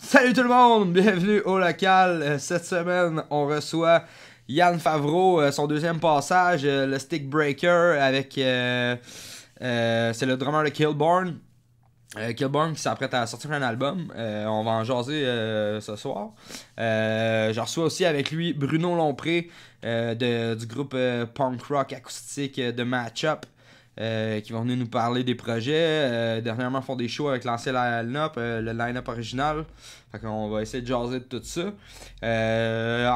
Salut tout le monde, bienvenue au local. Cette semaine, on reçoit Yann Favreau, son deuxième passage, le Stick Breaker avec... c'est le drummer de Killborn. Killborn qui s'apprête à sortir un album. On va en jaser ce soir. Je reçois aussi avec lui Bruno Lompré du groupe punk rock acoustique de Matchup. Qui vont venir nous parler des projets. Dernièrement, ils font des shows avec l'ancien line-up, le line-up original. Fait qu'on va essayer de jaser de tout ça.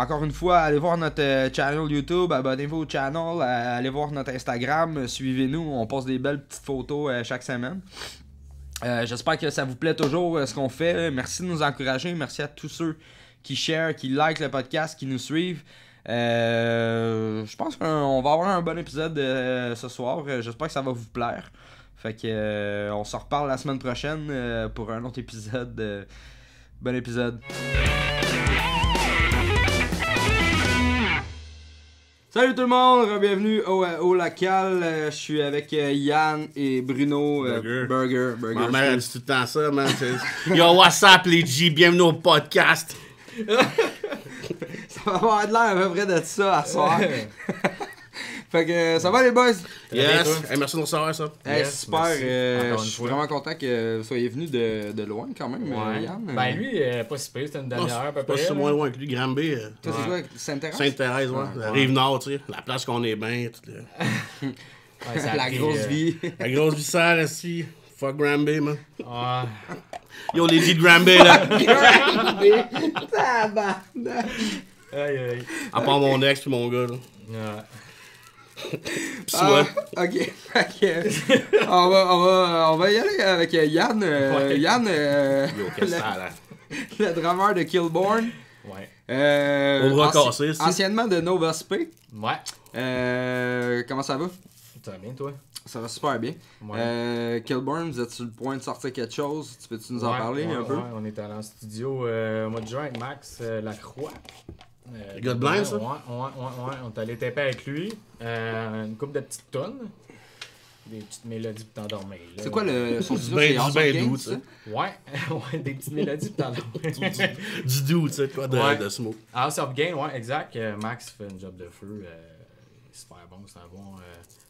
Encore une fois, allez voir notre channel YouTube, abonnez-vous au channel, allez voir notre Instagram, suivez-nous, on poste des belles petites photos chaque semaine. J'espère que ça vous plaît toujours ce qu'on fait. Merci de nous encourager, merci à tous ceux qui share, qui like le podcast, qui nous suivent. Je pense qu'on va avoir un bon épisode ce soir. J'espère que ça va vous plaire. Fait que on se reparle la semaine prochaine pour un autre épisode. Bon épisode. Salut tout le monde, bienvenue au local. Je suis avec Yann et Bruno. Burger. Ma mère dit tout le temps ça, man. Yo, what's up les G, bienvenue au podcast. Ça va avoir de l'air à peu près de ça à soir. Fait que ça va les boys? Yes, hey, merci de nous recevoir ça. Hey, Yes, super, merci. je suis vraiment content que vous soyez venus de loin quand même, Ouais. Yann. Ben lui, pas si pire, c'était une demi-heure à peu Pas près. si là. moins loin que lui, Granby. Toi, c'est quoi, Sainte-Thérèse? Sainte-Thérèse, ouais. La Rive-Nord, tu sais. La place qu'on est bien. Ouais, ça a La pris, grosse vie. La grosse vie sale, ici. Fuck Granby, man. Ouais. Yo, les G de Granby, là. Tabarnak. Aïe, aïe. À part mon ex pis mon gars, là. Ouais. Pis soit. Ok, fait que, on va y aller avec Yann. Ouais. Yann, Yo, qu'est-ce que ça a l'air? le drummer de Killborn. Ouais. Au bras cassé, ici. Anciennement de Nova Sp. Ouais. Comment ça va? Ça va bien, toi? Ça va super bien. Ouais. Killborn, vous êtes sur le point de sortir quelque chose? Tu peux-tu nous en parler un peu? Ouais, on est allé en studio au mois de juin avec Max Lacroix. Le gars de Blind, ça? Ouais. On est allé taper avec lui. Une couple de petites tonnes. Des petites mélodies pour t'endormir. là. C'est quoi son studio? ben- C'est du House ben of Games, doux, ça? Ouais, ouais, des petites mélodies pour t'endormir. Du doux, tu sais, quoi, Ouais. de smoke. House of Game, ouais, exact. Max fait une job de feu. Super bon, c'est un bon.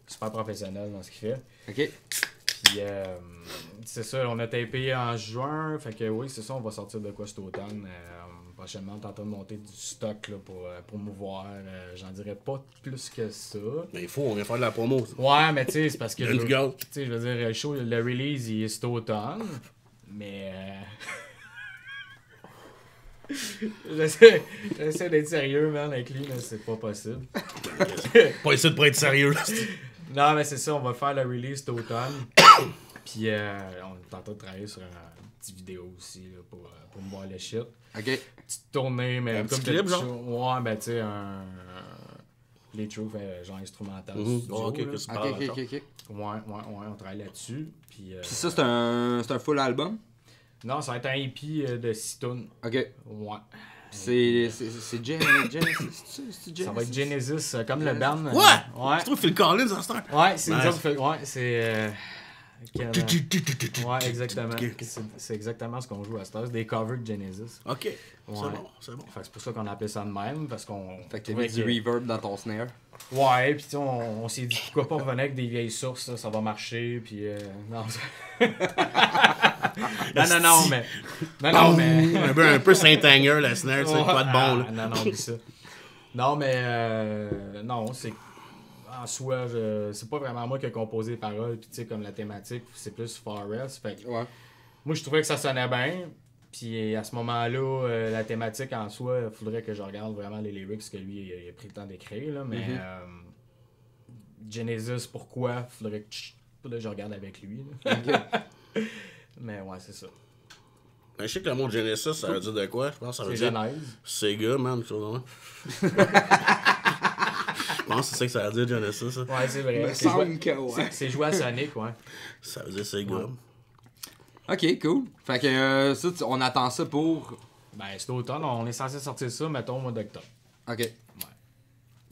Super professionnel dans ce qu'il fait. Ok. Puis, c'est ça, on a tapé en juin. Fait que oui, c'est ça, on va sortir de quoi cet automne. Prochainement, on est en train de monter du stock là, pour promouvoir. J'en dirais pas plus que ça. Mais il faut, on vient faire de la promo. Ça. Ouais, mais tu sais, c'est parce que. Donne du gaz. Tu sais, je veux dire, le show, le release, il est cet automne. Mais. J'essaie d'être sérieux, man, avec lui, mais c'est pas possible. Pas ici pour être sérieux, là. Non, mais c'est ça, on va faire le release cet automne. Puis on est en train de travailler sur une petite vidéo aussi là, pour me voir le shit. Ok. Petite tournée, mais Un petit de clip, petits genre? shows. Ouais, ben tu sais, les trucs, genre instrumental. Studio, Ok, là. qu'est-ce que tu Ok, parles, ok, genre? ok. Ouais, on travaille là-dessus. Puis Puis ça, c'est un full album? non, ça va être un EP de 6 tonnes. Ok. Ouais. C'est Genesis? Ça va être Genesis, comme le band. Ouais! Ouais. Je trouve Phil Collins en star. Ouais, c'est Nice. nous autres qui fait- Ouais, c'est. Ouais, exactement. Ok. C'est exactement ce qu'on joue à cette heure. C'est des covers de Genesis. Ok, Ouais. c'est bon. Fait que c'est pour ça qu'on appelait ça de même, parce qu'on. Fait que t'as trouvait mis du que- reverb dans ton snare. Ouais, pis tu sais, on s'est dit pourquoi pas revenir avec des vieilles sources, ça va marcher, pis non. non, mais. Non, mais. Un peu Saint-Anger, la snare, tu sais, pas de bon, là. Non, oublie ça. Non, mais. Non, c'est. En soi, c'est pas vraiment moi qui ai composé les paroles, pis tu sais, comme la thématique, c'est plus Forest. Fait que Ouais. moi, je trouvais que ça sonnait bien. Puis à ce moment-là, la thématique en soi, il faudrait que je regarde vraiment les lyrics que lui il a pris le temps d'écrire. Là, mais Genesis, pourquoi faudrait que je regarde avec lui. Là. Ok. Mais ouais, c'est ça. Ben, je sais que le mot Genesis, ça veut dire de quoi? Je pense que ça veut C'est dire Genèse. Sega, man, chose comme ça. Je pense que c'est ça que ça veut dire, Genesis. Ça, Ouais, c'est vrai. Me C'est semble joué, que ouais. c'est joué à Sonic, ouais. ça veut dire Sega. Ouais. Ok, cool. Fait que ça, on attend ça pour. Ben, cet automne, on est censé sortir ça, mettons, au mois d'octobre. Ok.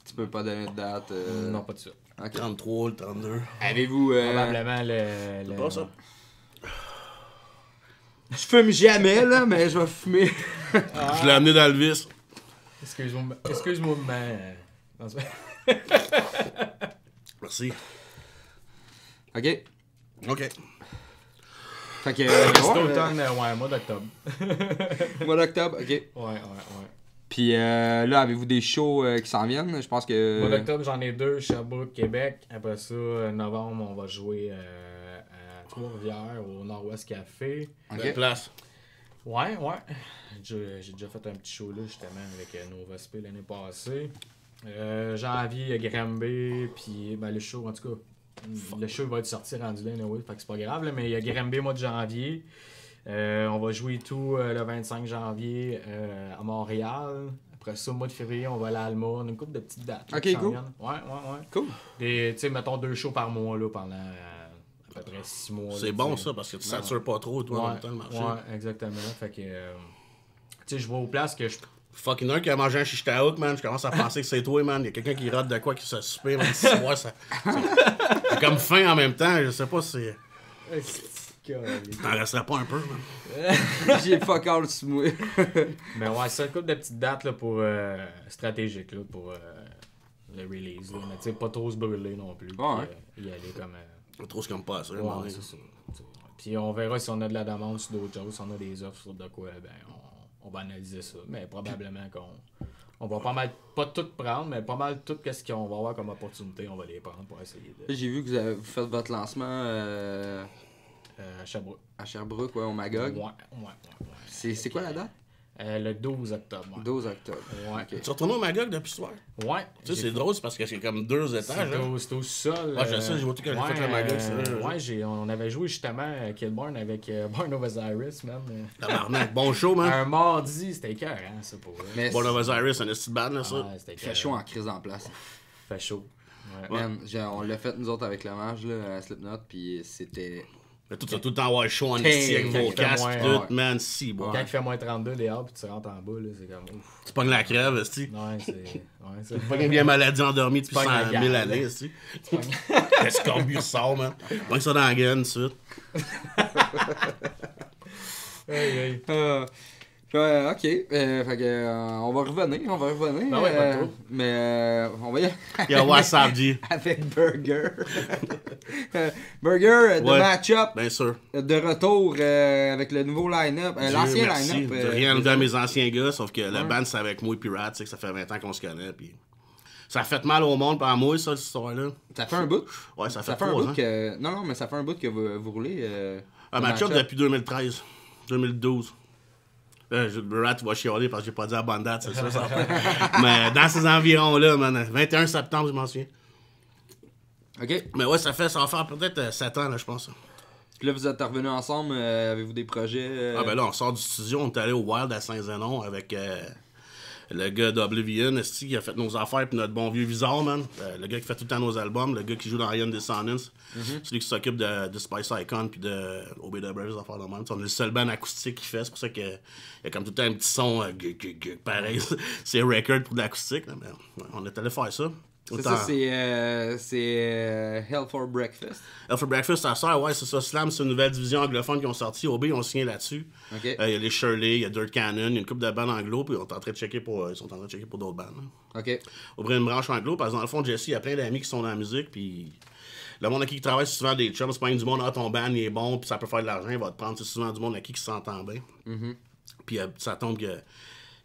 Tu peux pas donner de date. Non, pas de ça. Ok. 33, le 32. Avez-vous. Probablement le C'est pas ça. Je fume jamais, là, mais je vais fumer. Je l'ai amené dans le vice. Excuse-moi, mais... Merci. Ok. OK. Fait que. Cet ouais, automne, ouais, mois d'octobre. mois d'octobre, ok. Ouais. Puis là, avez-vous des shows qui s'en viennent? Je pense que. Mois d'octobre, j'en ai 2, Sherbrooke, Québec. Après ça, novembre, on va jouer à Trois-Rivières, au Nord-Ouest Café. Belle place. Ouais. J'ai déjà fait un petit show là, justement, avec Nova Sp l'année passée. Janvier, Granby, puis ben, le show, en tout cas, le show va être sorti rendu là, anyway, fait que c'est pas grave, là, mais il y a Granby mois de janvier. On va jouer tout le 25 janvier à Montréal. Après ça, au mois de février, on va aller à Alma. On a une couple de petites dates. Ok, qui s'en cool. viennent. Ouais. Cool. Tu sais, mettons 2 shows par mois là, pendant à peu près 6 mois. C'est là, bon t'sais. ça parce que tu satures pas trop toi en Ouais, même temps le marché. ouais, exactement. Fait que, tu sais, je vais aux places que je. Fucking un qui a mangé un chichtaouk, man. Je commence à penser que c'est toi, man. Il y a quelqu'un qui rate de quoi qui se souper, man. Ouais, c'est comme faim en même temps. Je sais pas si. T'en resterais pas un peu, man. J'ai fuck all sur moi. Mais ouais, c'est un couple de petites dates là, pour stratégiques là, pour le release. Là. Mais tu sais, pas trop se brûler non plus. Ouais. Puis, y aller comme. Trop ce comme pas ça. Ouais, c'est ça. T'sais. Puis on verra si on a de la demande sur d'autres choses, si on a des offres sur de quoi, ben on va analyser ça. Mais probablement qu'on va pas tout prendre, mais pas mal tout ce qu'on va avoir comme opportunité, on va les prendre pour essayer de. J'ai vu que vous faites votre lancement À Sherbrooke. à Sherbrooke, ouais, au Magog. Ouais. C'est quoi la date? Le 12 octobre. Ouais. 12 octobre. Ouais. Ok. Tu retournes au Magog depuis ce soir? Ouais. Tu sais, c'est drôle, c'est parce que c'est comme 2 étages. Hein? C'est au sol. Ah, je sais, j'ai voté quand j'ai fait le Magog. On avait joué justement à Kilburn avec Born of Osiris, même. Tabarnak, bon show, man. Un mardi, c'était cœur, hein, ça pour eux. Mais Bon, of Osiris, un esti de band, là, ça. Ouais, c'était il fait chaud en crise en place. Fait chaud. Ouais. Man, on l'a fait nous autres avec le match là, à Slipknot, puis c'était. Mais tout ça, tout le temps, ouais, chaud en esti avec vos Quand il fait casques moins, pis tout, ouais. man, si, bon. Quand il fait moins 32 dehors puis tu rentres en bas, là, c'est comme ouf. Tu pognes la crève, esti. Ouais, c'est. Pas une bien maladie endormie depuis Tu 100 pognes la 000 gale, années, là. esti. Le scorbut ressort, man. Pogne ça dans la gueule, tout de suite. Hey. Ouais, ok. Fait que, on va revenir. Ben ouais, pas trop. Mais on va y aller Yo, what's up, G? avec Burger. Burger de Ouais. match-up, Bien sûr. de retour avec le nouveau line-up, l'ancien Merci line-up. de rien enlever à mes anciens gars, sauf que le band, c'est avec moi et Pirate, tu sais que ça fait 20 ans qu'on se connaît, puis ça a fait mal au monde par moi, ça, cette histoire-là. Ça fait un bout. Ouais, ça fait Ça fait un 3 bout ans. que. Non, mais ça fait un bout que vous roulez. Un le match-up depuis 2013, 2012. Rat va chialer parce que j'ai pas dit à bonne date, c'est ça. Mais dans ces environs-là, man, 21 septembre, je m'en souviens. Ok. Mais ouais, ça va faire peut-être 7 ans, là, je pense. Puis là, vous êtes revenus ensemble. Avez-vous des projets Ah ben là, on sort du studio, on est allé au Wild à Saint-Zénon avec le gars d'Oblivion, esti, qui a fait nos affaires, puis notre bon vieux Visor, man. Le gars qui fait tout le temps nos albums, le gars qui joue dans Iron Dissonance. Celui qui s'occupe de Spice Icon, puis de OBW, des affaires de même. T'sais, on est le seul band acoustique qu'il fait, c'est pour ça qu'il y a comme tout le temps un petit son pareil. C'est record pour de l'acoustique, là, mais ouais, on est allé faire ça. C'est ça, c'est Hell for Breakfast. Hell for Breakfast, ça sort, ouais, c'est ça. Slam, c'est une nouvelle division anglophone qui ont sorti. OB, ils ont signé là-dessus. Ok. Il y a les Shirley, il y a Dirt Cannon, il y a une couple de bandes anglo, puis ils sont en train de checker pour d'autres bandes. Hein. Ok. Ouvrir une branche anglo, parce que dans le fond, Jesse, il y a plein d'amis qui sont dans la musique, puis le monde à qui travaille, c'est souvent des chums. C'est pas du monde, ton band, il est bon, puis ça peut faire de l'argent, il va te prendre. C'est souvent du monde à qui s'entend bien. Puis ça tombe que.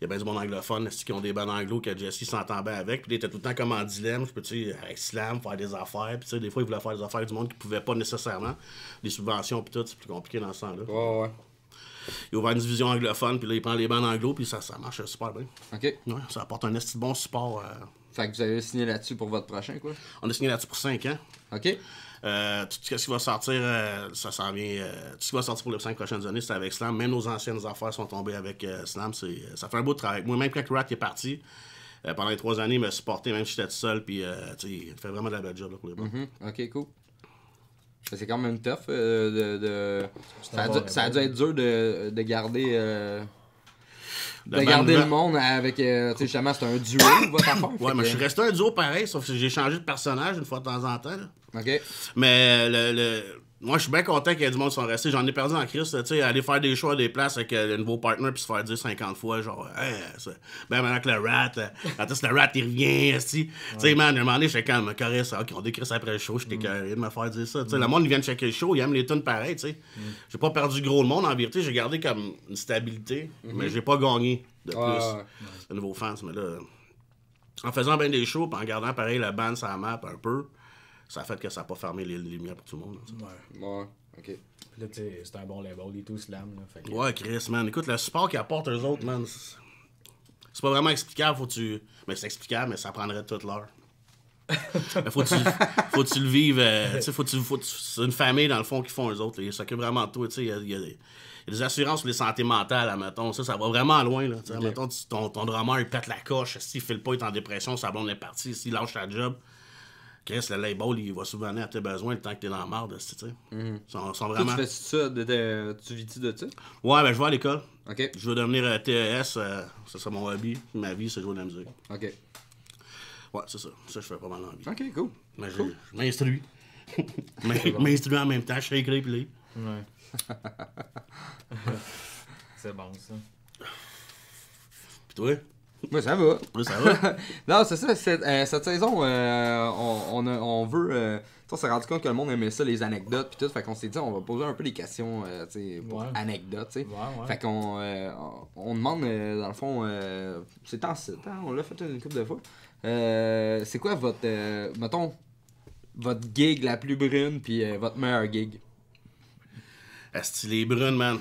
Il y a bien du monde anglophone qui ont des bandes anglo que Jesse s'entend bien avec. Puis il était tout le temps comme en dilemme. Je peux, tu sais, avec Slam, faire des affaires. Puis tu sais, des fois, il voulait faire des affaires avec du monde qui pouvait pas nécessairement. Les subventions, puis tout, c'est plus compliqué dans ce temps-là. Ouais. Il a ouvert une division anglophone, puis là, il prend les bandes anglo, puis ça marche super bien. Ok. Ouais, ça apporte un esti de bon support. Fait que vous avez signé là-dessus pour votre prochain, quoi. On a signé là-dessus pour 5 ans. Ok. Tout ce qui va sortir, ça s'en vient. Tout ce qui va sortir pour les 5 prochaines années, c'est avec Slam. Même nos anciennes affaires sont tombées avec Slam. Ça fait un beau travail. Moi-même, quand Rat est parti, pendant les 3 années, il m'a supporté, même si j'étais tout seul. Puis, il fait vraiment de la belle job là, pour les bons. Ok, cool. C'est quand même tough. Ça a dû être dur de garder. De garder le monde avec. Tu sais, justement, c'est un duo, votre affaire. Ouais, fait mais que- je suis resté un duo pareil, sauf que j'ai changé de personnage une fois de temps en temps. Là. Ok. Mais moi, je suis bien content qu'il y ait du monde qui sont restés. J'en ai perdu en crise, tu sais, aller faire des choix à des places avec le nouveau partner puis se faire dire 50 fois, genre, hey, ben maintenant que le rat, quand est-ce que le rat il revient, tu sais, man, à un moment donné, j'étais comme, carré, ça, ok, on décrit ça après le show, j'étais carré de me faire dire ça. Tu sais, le monde, il vient de checker le show, il aime les tunes pareil, tu sais. J'ai pas perdu gros le monde, en vérité, j'ai gardé comme une stabilité, mais j'ai pas gagné de plus de nouveaux fans, mais là, en faisant bien des shows, puis en gardant pareil la bande sur la map un peu, ça a fait que ça n'a pas fermé les lumières pour tout le monde. Ouais, ok. Puis là, tu sais, c'est un bon label, les tout slam. Là, fait que... Ouais, Chris, man. Écoute, le support qu'ils apportent eux autres, man, c'est pas vraiment explicable. Mais c'est explicable, mais ça prendrait toute l'heure. Mais faut que tu le vives. Tu sais, c'est une famille, dans le fond, qui font eux autres. Là. Ils s'occupent vraiment de toi. Tu sais, il y a des assurances pour les santé mentales, admettons. Ça va vraiment loin. Là. Okay. Admettons, ton drummer, il pète la coche. S'il file pas, il est en dépression, sa blonde est partie. S'il lâche sa job. Chris, le label, il va subvenir à tes besoins le temps que t'es dans la marde, tu sais. Ils sont vraiment... Toi, tu fais ça, tu vis-tu de ça? Ouais, ben je vais à l'école. Ok. Je veux devenir TES, c'est mon hobby. Ma vie, c'est jouer de la musique. Ok. Ouais, c'est ça. Ça, je fais pas mal dans la vie. Ok, cool. Mais je m'instruis. M'instruis en même temps, je sais écrire puis lire. Ouais. C'est bon, ça. Puis toi? Moi, ça va. Oui, ça va. Non, c'est ça. Cette saison, on veut. On s'est rendu compte que le monde aimait ça, les anecdotes puis tout. Fait qu'on s'est dit, on va poser un peu des questions pour anecdotes. T'sais. Ouais. Fait qu'on on demande, dans le fond, c'est en site, hein, on l'a fait une couple de fois. C'est quoi votre, mettons, votre gig la plus brune puis votre meilleure gig? Est-ce les brunes, man?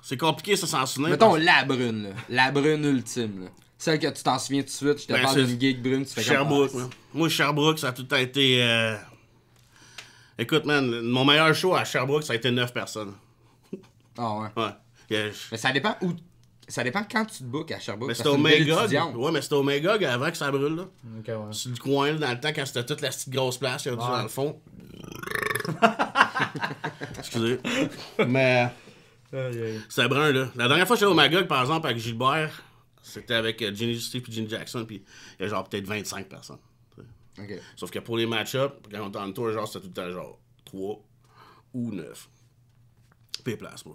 C'est compliqué, ça, s'en souvenir. Mettons la brune, là. La brune ultime, là. Celle que tu t'en souviens tout de suite, je te parle d'une gig brune, tu fais Sherbrooke, comme... man. Moi, Sherbrooke, ça a tout le temps été... Écoute, man, mon meilleur show à Sherbrooke, ça a été 9 personnes. Ah ouais. Ouais. Mais ça dépend où... Ça dépend quand tu te bookes à Sherbrooke. Mais c'était au Magog. Ouais, mais c'était au Magog avant que ça brûle, là. Ok, ouais. Sur le coin, là, dans le temps, quand c'était toute la petite grosse place, il y a du dans le fond. Excusez. Mais... C'était brun, là. La dernière fois que j'étais au Magog, par exemple, avec Gilbert, c'était avec Jenny Steve et Jenny Jackson, puis il y a genre peut-être 25 personnes. Ok. Sauf que pour les match-up, quand on était en tour, genre, c'était tout le temps genre 3 ou 9. Puis place, ouais.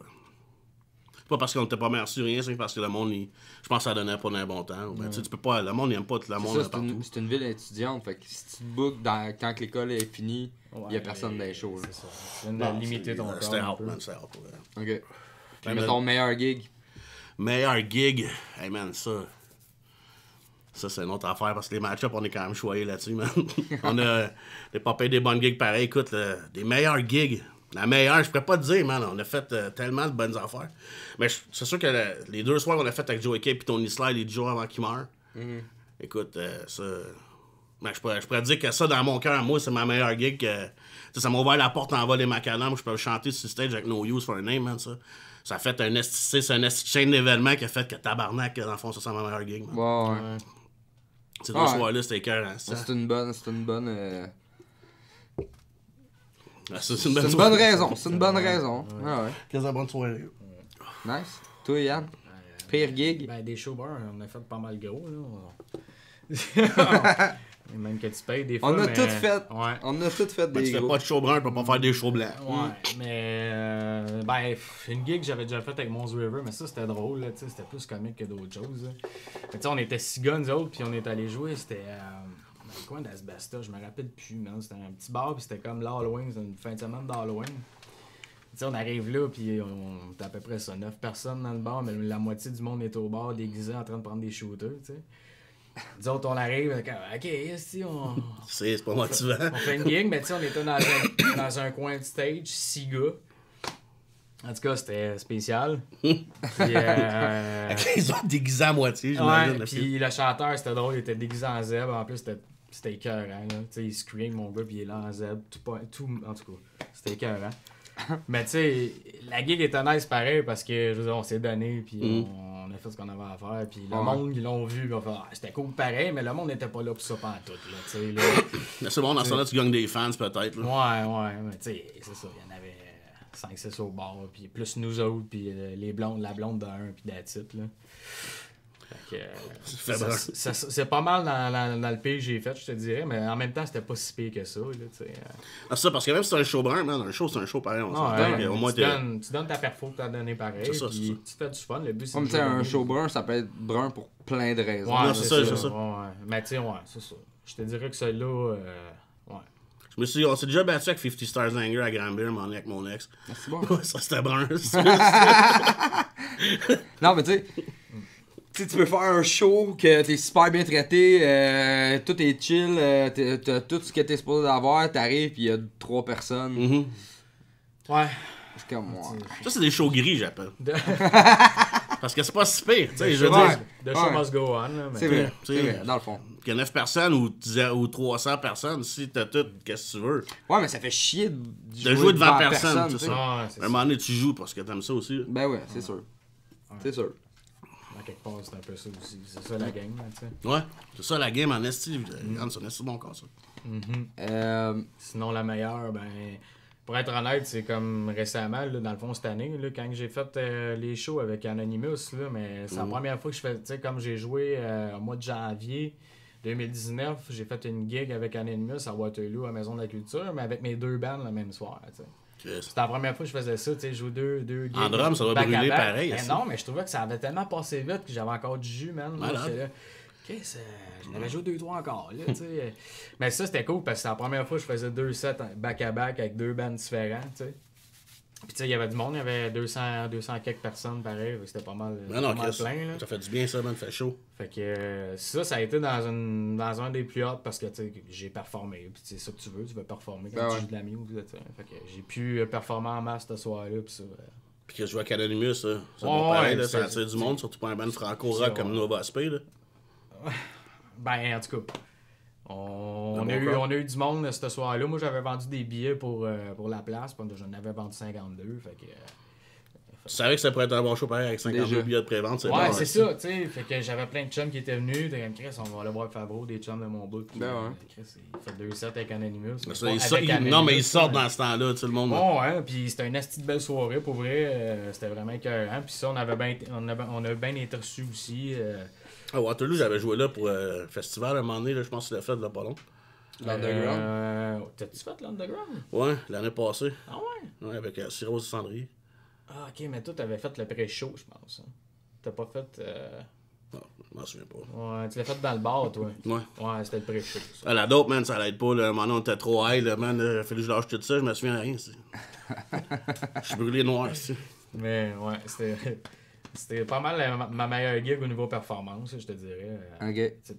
C'est pas parce qu'on était pas merci rien, c'est parce que le monde, je pense que ça donnait pas d'un bon temps. Ben, tu peux pas, le monde n'aime pas tout le monde partout. C'est une ville étudiante, fait que si tu te bookes quand l'école est finie, il y a personne dans les shows. C'est ça. Tu viens de limiter ton corps. C'était hot, man, c'était hot. Ouais. Ok. Mais ton meilleur gig? Meilleur gig? Hey man, ça c'est une autre affaire parce que les match-ups, on est quand même choyés là-dessus, man. On a pas payé des bonnes gigs pareil. Écoute, des meilleurs gigs. La meilleure, je pourrais pas te dire, man. On a fait tellement de bonnes affaires. Mais c'est sûr que les 2 soirs qu'on a fait avec Joey K et Tony Sly, les 10 jours avant qu'il meure, écoute, ça. Ben, je pourrais te dire que ça, dans mon cœur, moi, c'est ma meilleure gig. Ça m'a ouvert la porte en bas des macadam. Je peux chanter sur le stage avec No Use for a Name, man. Ça a fait c'est un chaîne d'événements qui a fait que tabarnak, dans le fond, ça, c'est ma meilleure gig, man. Ouais. Ces 2 soirs-là, c'était écœurant. C'est une bonne. C'est une bonne raison. C'est une bonne raison. Ah ouais. Quelle bonne soirée. Nice. Toi, Yann? Pire gig? Ben, des showbars, on a fait pas mal gros, là. Même que tu payes des fois. On a mais... tout fait. Ouais. On a tout fait Ben, des tu fais gros. pas de show brun, tu peux pas faire des shows blancs. Ouais, mais ben, une gig que j'avais déjà faite avec Mons River, mais ça c'était drôle, là, c'était plus comique que d'autres choses. Là. Mais tu sais, on était 6 gars, nous autres, puis on est allé jouer, c'était dans le coin d'Asbesta, je me rappelle plus, man. C'était un petit bar, puis c'était comme l'Halloween, c'était une fin de semaine d'Halloween. Tu sais, on arrive là, puis on était à peu près ça, 9 personnes dans le bar, mais la moitié du monde est au bar, déguisé, en train de prendre des shooters, tu sais. Nous autres, on arrive, ok, ici, on... C'est pas motivant. On fait une gig, mais tu sais, on était dans un coin de stage, 6 gars. En tout cas, c'était spécial. Puis, Avec les autres déguisés à moitié, j'imagine. Ouais, puis le chanteur, c'était drôle, il était déguisé en zèbre. En plus, c'était écœurant. Tu sais, il scream, mon gars, puis il est là en zèbre. Tout, en tout cas, c'était écœurant. Mais tu sais, la gig était nice pareil parce que, je veux dire, on s'est donné, puis on a fait ce qu'on avait à faire. Puis le monde, ils l'ont vu, ils ont fait, c'était cool pareil, mais le monde n'était pas là pour ça pantoute, là, tu sais. Mais c'est bon, dans ce temps-là, tu gagnes des fans, peut-être. Ouais, mais tu sais, c'est ça, il y en avait 5-6 au bar, puis plus nous autres, puis la blonde d'un, puis that's it, là. Fait que, fait brun. c'est pas mal dans le pire que j'ai fait, je te dirais, mais en même temps, c'était pas si pire que ça. Là, Ah, ça, parce que même si c'est un show brun, man, un show, c'est un show pareil. On s'entend que au moins, tu donnes ta perfo que t'as donné pareil, puis tu fais du fun. Le but, c'est Comme tu sais, un show brun, ça peut être brun pour plein de raisons. Ouais, Non, c'est ça. Ouais. Mais tu sais, ouais, c'est ça. Je te dirais que celui-là, ouais. On s'est déjà battu avec 50 Stars Anger à Granby, avec mon ex. Ah, c'est bon. Ouais, ça, c'était brun. Non, mais tu sais, tu peux faire un show que t'es super bien traité, tout est chill, t'as tout ce que t'es supposé avoir, t'arrives pis y'a 3 personnes. Ouais. C'est comme moi. Ça, c'est des shows gris, j'appelle. De- Parce que c'est pas si pire. Tu sais, je veux Ouais. dire, The show must go on. Là, mais... C'est vrai, tu sais, c'est vrai, dans le fond. qu'il y a 9 personnes ou 300 personnes, si t'as tout, qu'est-ce que tu veux? Ouais, mais ça fait chier de jouer devant personne, tu c'est sais. ça. Ouais, c'est À un moment donné, tu joues parce que t'aimes ça aussi. Ben ouais, c'est sûr. C'est sûr. Dans quelque part, c'est un peu ça aussi. C'est ça la game, là, tu sais. Ouais, c'est ça la game en esti. Regarde, c'est un esti bon corps, ça. Sinon, la meilleure, ben... Pour être honnête, c'est comme récemment, là, dans le fond, cette année, là, quand j'ai fait les shows avec Anonymous, là, mais c'est la première fois que je fais, tu sais, comme j'ai joué au mois de janvier 2019, j'ai fait une gig avec Anonymous à Waterloo, à Maison de la Culture, mais avec mes 2 bands le même soir, tu sais. Chris. C'était la première fois que je faisais ça, tu sais, je joue deux gigs. En drum, ça doit back à brûler back. pareil, Mais aussi. non, mais je trouvais que ça avait tellement passé vite que j'avais encore du jus, man. Là, Malade. j'étais là, Chris, j'en avais joué 2-3 encore, là, tu sais. Mais ça, c'était cool parce que c'était la première fois que je faisais 2 sets back-à-back avec 2 bands différents, tu sais. Puis tu sais, il y avait du monde, il y avait 200 quelques personnes, pareil, c'était pas mal, Mais non, pas mal Chris, plein, là. ça fait du bien, ça, man, fait chaud. Fait que ça a été dans un des plus hauts parce que tu sais, j'ai performé. Puis c'est ça que tu veux performer quand Ben tu ouais. joues de la musique. Tu sais. Fait que j'ai pu performer en masse ce soir-là. Puis ça. Puis que je joue avec Anonymous, ça. C'est Ouais, bon pareil, ouais, là, ça c'est- attire du monde, surtout pour un band franco-rock c'est- comme Nova Spay, là. Ben, en tout cas, on bon a crowd. eu du monde ce soir-là. Moi, j'avais vendu des billets pour la place. Puis j'en avais vendu 52. Fait que. Tu savais que ça pourrait être un bon show pareil avec 52 Déjà. billets de prévente, c'est Ouais, bon. c'est hein. ça, tu sais. Fait que j'avais plein de chums qui étaient venus. T'es comme Chris, on va aller voir Favreau, des chums de mon bout. Puis, Ben ouais. Chris, il fait 2 sets avec Anonymous. Mais mais ça, pas ils avec sortent- Anonymous, non, mais ils sortent mais- dans ce temps-là, tout le monde. Bon, ouais, puis c'était une asti de belle soirée, pour vrai. C'était vraiment écœurant. Puis ça, on a bien été reçus aussi. À Waterloo, j'avais joué là pour un festival à un moment donné, là, je pense que c'était fait là pas long. L'Underground. T'as-tu fait l'Underground? Ouais, l'année passée. Ah ouais? Ouais, avec Cyrose et Cendrier. Ah, ok, mais toi, t'avais fait le pré-show, je pense. Hein. T'as pas fait. Non, je m'en souviens pas. Ouais, tu l'as fait dans le bar, toi. Ouais. Ouais, c'était le pré-show. ça. À la dope, man, ça l'aide pas. Là. À un moment donné, on était trop high, là, man. Il a fallu que je lâche tout ça, je me souviens de rien. Je suis brûlé noir, ici. Mais ouais, c'était pas mal ma meilleure gig au niveau performance, je te dirais. Ok. C'est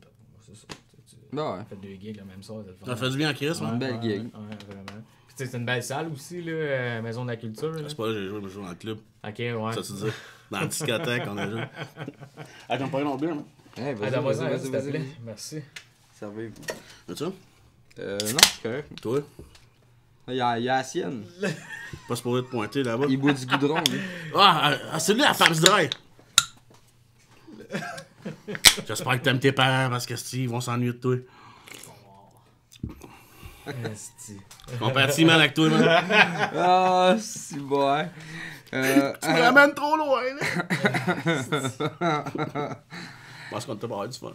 ça. Tu Ben ouais. as fait 2 gigs le même soir, c'est le fun. Ça fait du bien en Chris, Ouais, man. Une belle ouais, gig. Ouais, vraiment. Puis tu sais, c'est une belle salle aussi, là, Maison de la Culture. Là. C'est pas là, j'ai joué, mais je joue dans le club. Ok, ouais. Ça, tu dis. Dans la discothèque, on a joué. Ah, j'aime pas une autre bière, man. Hey, Ah, vas-y, vas-y, vas-y, s'il vas-y, te plaît. vas-y. Merci. Servez-vous. As-tu ça? Non, c'est correct. Toi? Il y a la sienne. Pas supposé te pointer là-bas. Il boit du goudron, lui. Ah, c'est lui, la femme dry. J'espère que t'aimes tes parents parce que si, ils vont s'ennuyer de toi. Esti. Compatis, man, avec toi, man. Ah, c'est bon. Hein. Tu me ramènes trop loin, là. Je pense qu'on t'a pas avoir du fun.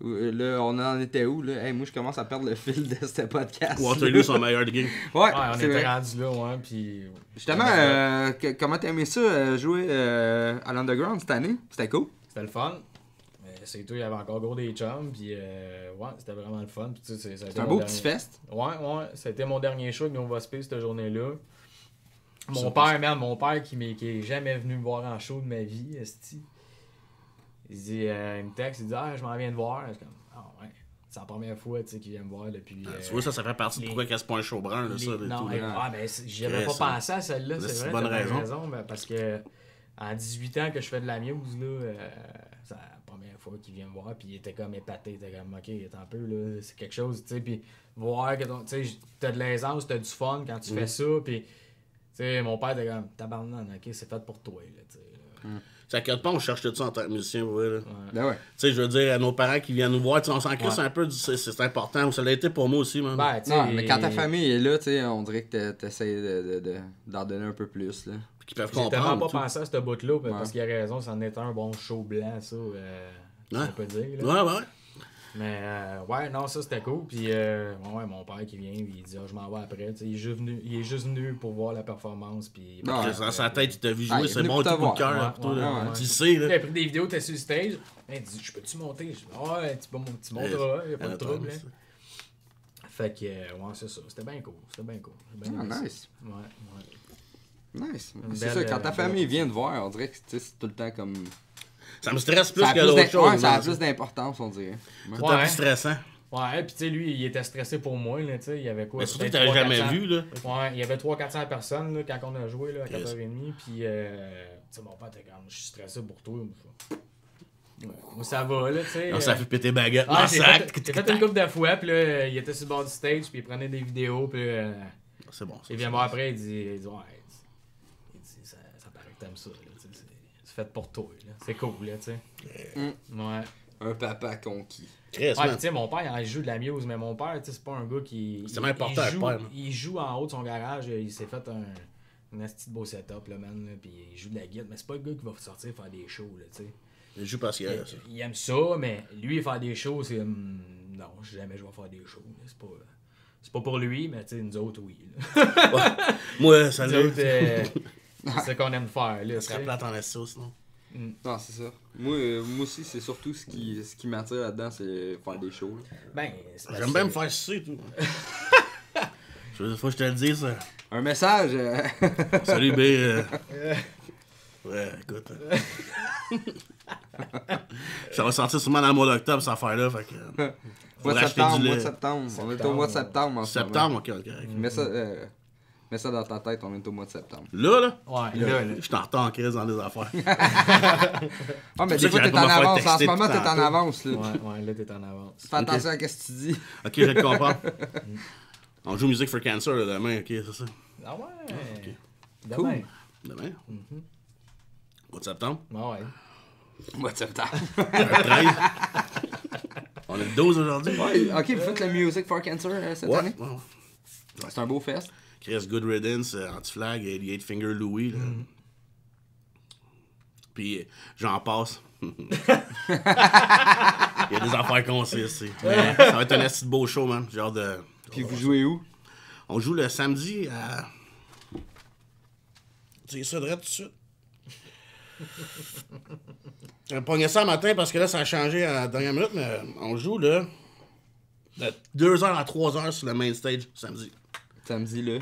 Là, on en était où, là? Hey, moi, je commence à perdre le fil de ce podcast. Waterloo, son meilleur de game. Ouais, Ouais, on c'est était vrai. rendu là, ouais, puis... Justement, comment t'as aimé ça, jouer à l'Underground cette année? C'était cool. C'était le fun. Mais c'est tout, il y avait encore gros des chums, puis ouais, c'était vraiment le fun. Puis, tu sais, ça a été C'est un mon beau dernier- petit fest. Ouais, ça a été mon dernier show avec Nova Space cette journée-là. Mon Ça, père, man, mon père qui est jamais venu me voir en show de ma vie, esti. Il dit, il me texte, il dit, je m'en viens de voir. Je suis comme, ouais, c'est la première fois, tu sais, qu'il vient me voir depuis... Tu vois, ça fait partie de pourquoi c'est pas un show brun, là, ça, non, tout, là. ben, j'y avais pas ça. pensé à celle-là, C'est c'est une vrai, bonne t'as bien raison. ben, parce que en 18 ans que je fais de la muse, là, c'est la première fois qu'il vient me voir, puis il était comme épaté, il était comme, ok, attends un peu, là, c'est quelque chose, tu sais, puis voir que tu sais, t'as de l'aisance, t'as du fun quand tu fais ça, puis, tu sais, mon père était comme, tabarnak, ok, c'est fait pour toi, là, tu sais. là. C'est à quel point on cherche tout ça en tant que musicien, vous voyez, là. Ben ouais. Tu sais, je veux dire, à nos parents qui viennent nous voir, tu sais, on s'en crisse un peu, c'est important. Ça l'a été pour moi aussi, man. Ben, tu sais, Non, mais quand ta famille est là, tu sais, on dirait que t'essayes d'en donner un peu plus, là. Puis qui peuvent J'ai tellement comprendre. pas pensé à ce bout-là, parce qu'il a raison, c'en est un bon show blanc, ça, on peut dire. Là. Ouais. Mais ouais, non, ça c'était cool. Puis mon père qui vient, il dit je m'en vais après. Il est juste venu pour voir la performance. Puis Dans sa tête, il t'a vu jouer, il est c'est venu bon, pour tout coup de te voir. cœur. Ouais. Tu le sais, Il là. a pris des vidéos, t'es sur le stage. Il dit je peux-tu monter? Je dis ouais, tu monteras, y a pas de trouble. Fait que, ouais, c'est ça. C'était bien cool. Nice. Ouais. Nice. C'est ça, quand ta famille vient te voir, on dirait que c'est tout le temps comme. Ça me stresse plus Ça a que plus d'autres choses. ouais, ça a plus d'importance, on dirait. C'est tout le temps plus stressant. Ouais, pis tu sais, lui, il était stressé pour moi, là, tu sais, il y avait quoi? Mais surtout que peut-être t'avais jamais 300-400. vu, là. Ouais, il y avait 300-400 personnes, là, quand on a joué, là, à Yes. 4h30, pis, tu sais, mon père était comme, je suis stressé pour toi, moi, ça va, là, tu sais. Non, ça fait péter baguette. Ah, dans j'ai le sac. fait une couple de fois, pis là, il était sur le bord du stage, pis il prenait des vidéos, pis C'est bon. il vient me voir après, il dit ouais, ça paraît que t'aimes ça, là, tu sais, c'est fait pour toi, là. C'est cool, là, tu sais. Ouais. Un papa conquis. Chris, Ouais, man. pis tu sais, mon père, il joue de la muse, mais mon père, tu sais, c'est pas un gars qui. C'est même important, il joue, le père, man. il joue en haut de son garage, il s'est fait un asti de beau setup, là, man, là, pis il joue de la guitare, mais c'est pas le gars qui va sortir faire des shows, là, tu sais. Il joue parce qu'il y a ça. Il aime ça, mais lui, faire des shows, c'est. Non, jamais je vais faire des shows, là, c'est pas pour lui, mais tu sais, nous autres, oui, là. Moi, ça Nous l'a. autres, c'est ce qu'on aime faire, là. Ça serait plate en esti, sinon. Non, c'est ça. Moi aussi, c'est surtout ce qui m'attire là-dedans, c'est faire des shows. Là. Ben, c'est parce J'aime bien que- me faire sucer, tout. Faut que je te le dise, ça. Un message. Salut, B. Ouais, écoute. Ça va sortir sûrement dans le mois d'octobre, cette affaire-là. Fait que. Mois de acheter septembre, du mois de lait. septembre. On est au mois de septembre en ce moment. Septembre, ok. Mets ça dans ta tête, on est au mois de septembre. Là, Ouais, là. je suis en retard en crise dans les affaires. Ah, mais C'est des pour fois, ça que t'es j'arrête pas en de me faire avance. En ce texter moment, tout t'es le en temps. avance. Là. Ouais, là, t'es en avance. Fais attention à ce que tu dis. Ok, je te comprends. On joue Music for Cancer là, demain, ok, c'est ça. Ah ouais. ok. Demain. Demain? Mois de septembre? Ah ouais. Mois de septembre. Le 13. On est le 12 aujourd'hui. Ouais, ok, vous faites le Music for Cancer cette année? Ouais. C'est un beau fest. Chris Good Riddance, Anti-Flag, 88 Finger Louis. Là. Puis j'en passe. Il y a des affaires qu'on sait ici. Mais ça va être un assez beau show, man. Genre de. Puis vous jouez où? On joue le samedi à. Tu sais ça, direct tout de suite. J'ai pogné ça le matin parce que là, ça a changé à la dernière minute, mais on joue là. De 2h à 3h sur le main stage samedi. Samedi, là.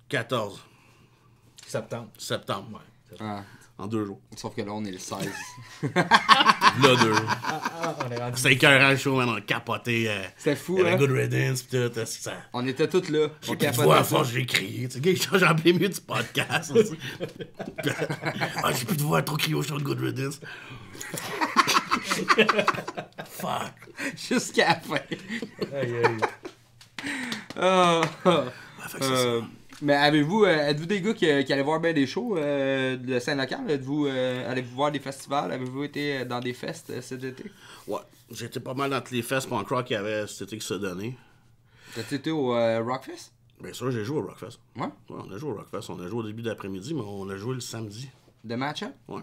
14 Septembre. septembre. Ouais. Ah, En 2 jours. sauf que là, on est le 16. Là, 2 jours. On est rendu. C'était écœurant le show, man. On a capoté. C'était fou, Il y avait hein? Good Riddance, pis tout. Ça... On était tous là. J'ai On plus de capotait voix à ça. force, j'ai crié. Tu sais, gars, il change en plein milieu du podcast. Aussi. Ah, j'ai plus de voix à trop crier au show de Good Riddance. Fuck. Jusqu'à la fin. Aïe, aïe. Ah, Ouais, fait que c'est ça. mais êtes-vous des gars qui allaient voir bien des shows de scène locale? Allez-vous voir des festivals? Avez-vous été dans des fests cet été? Ouais, j'étais pas mal dans tous les fests punk rock qu'il y avait cet été qui se donnait. T'as été au Rockfest? Bien sûr, j'ai joué au Rockfest. Ouais. Ouais, on a joué au Rockfest. On a joué au début d'après-midi, mais on a joué le samedi. De match-up? Ouais.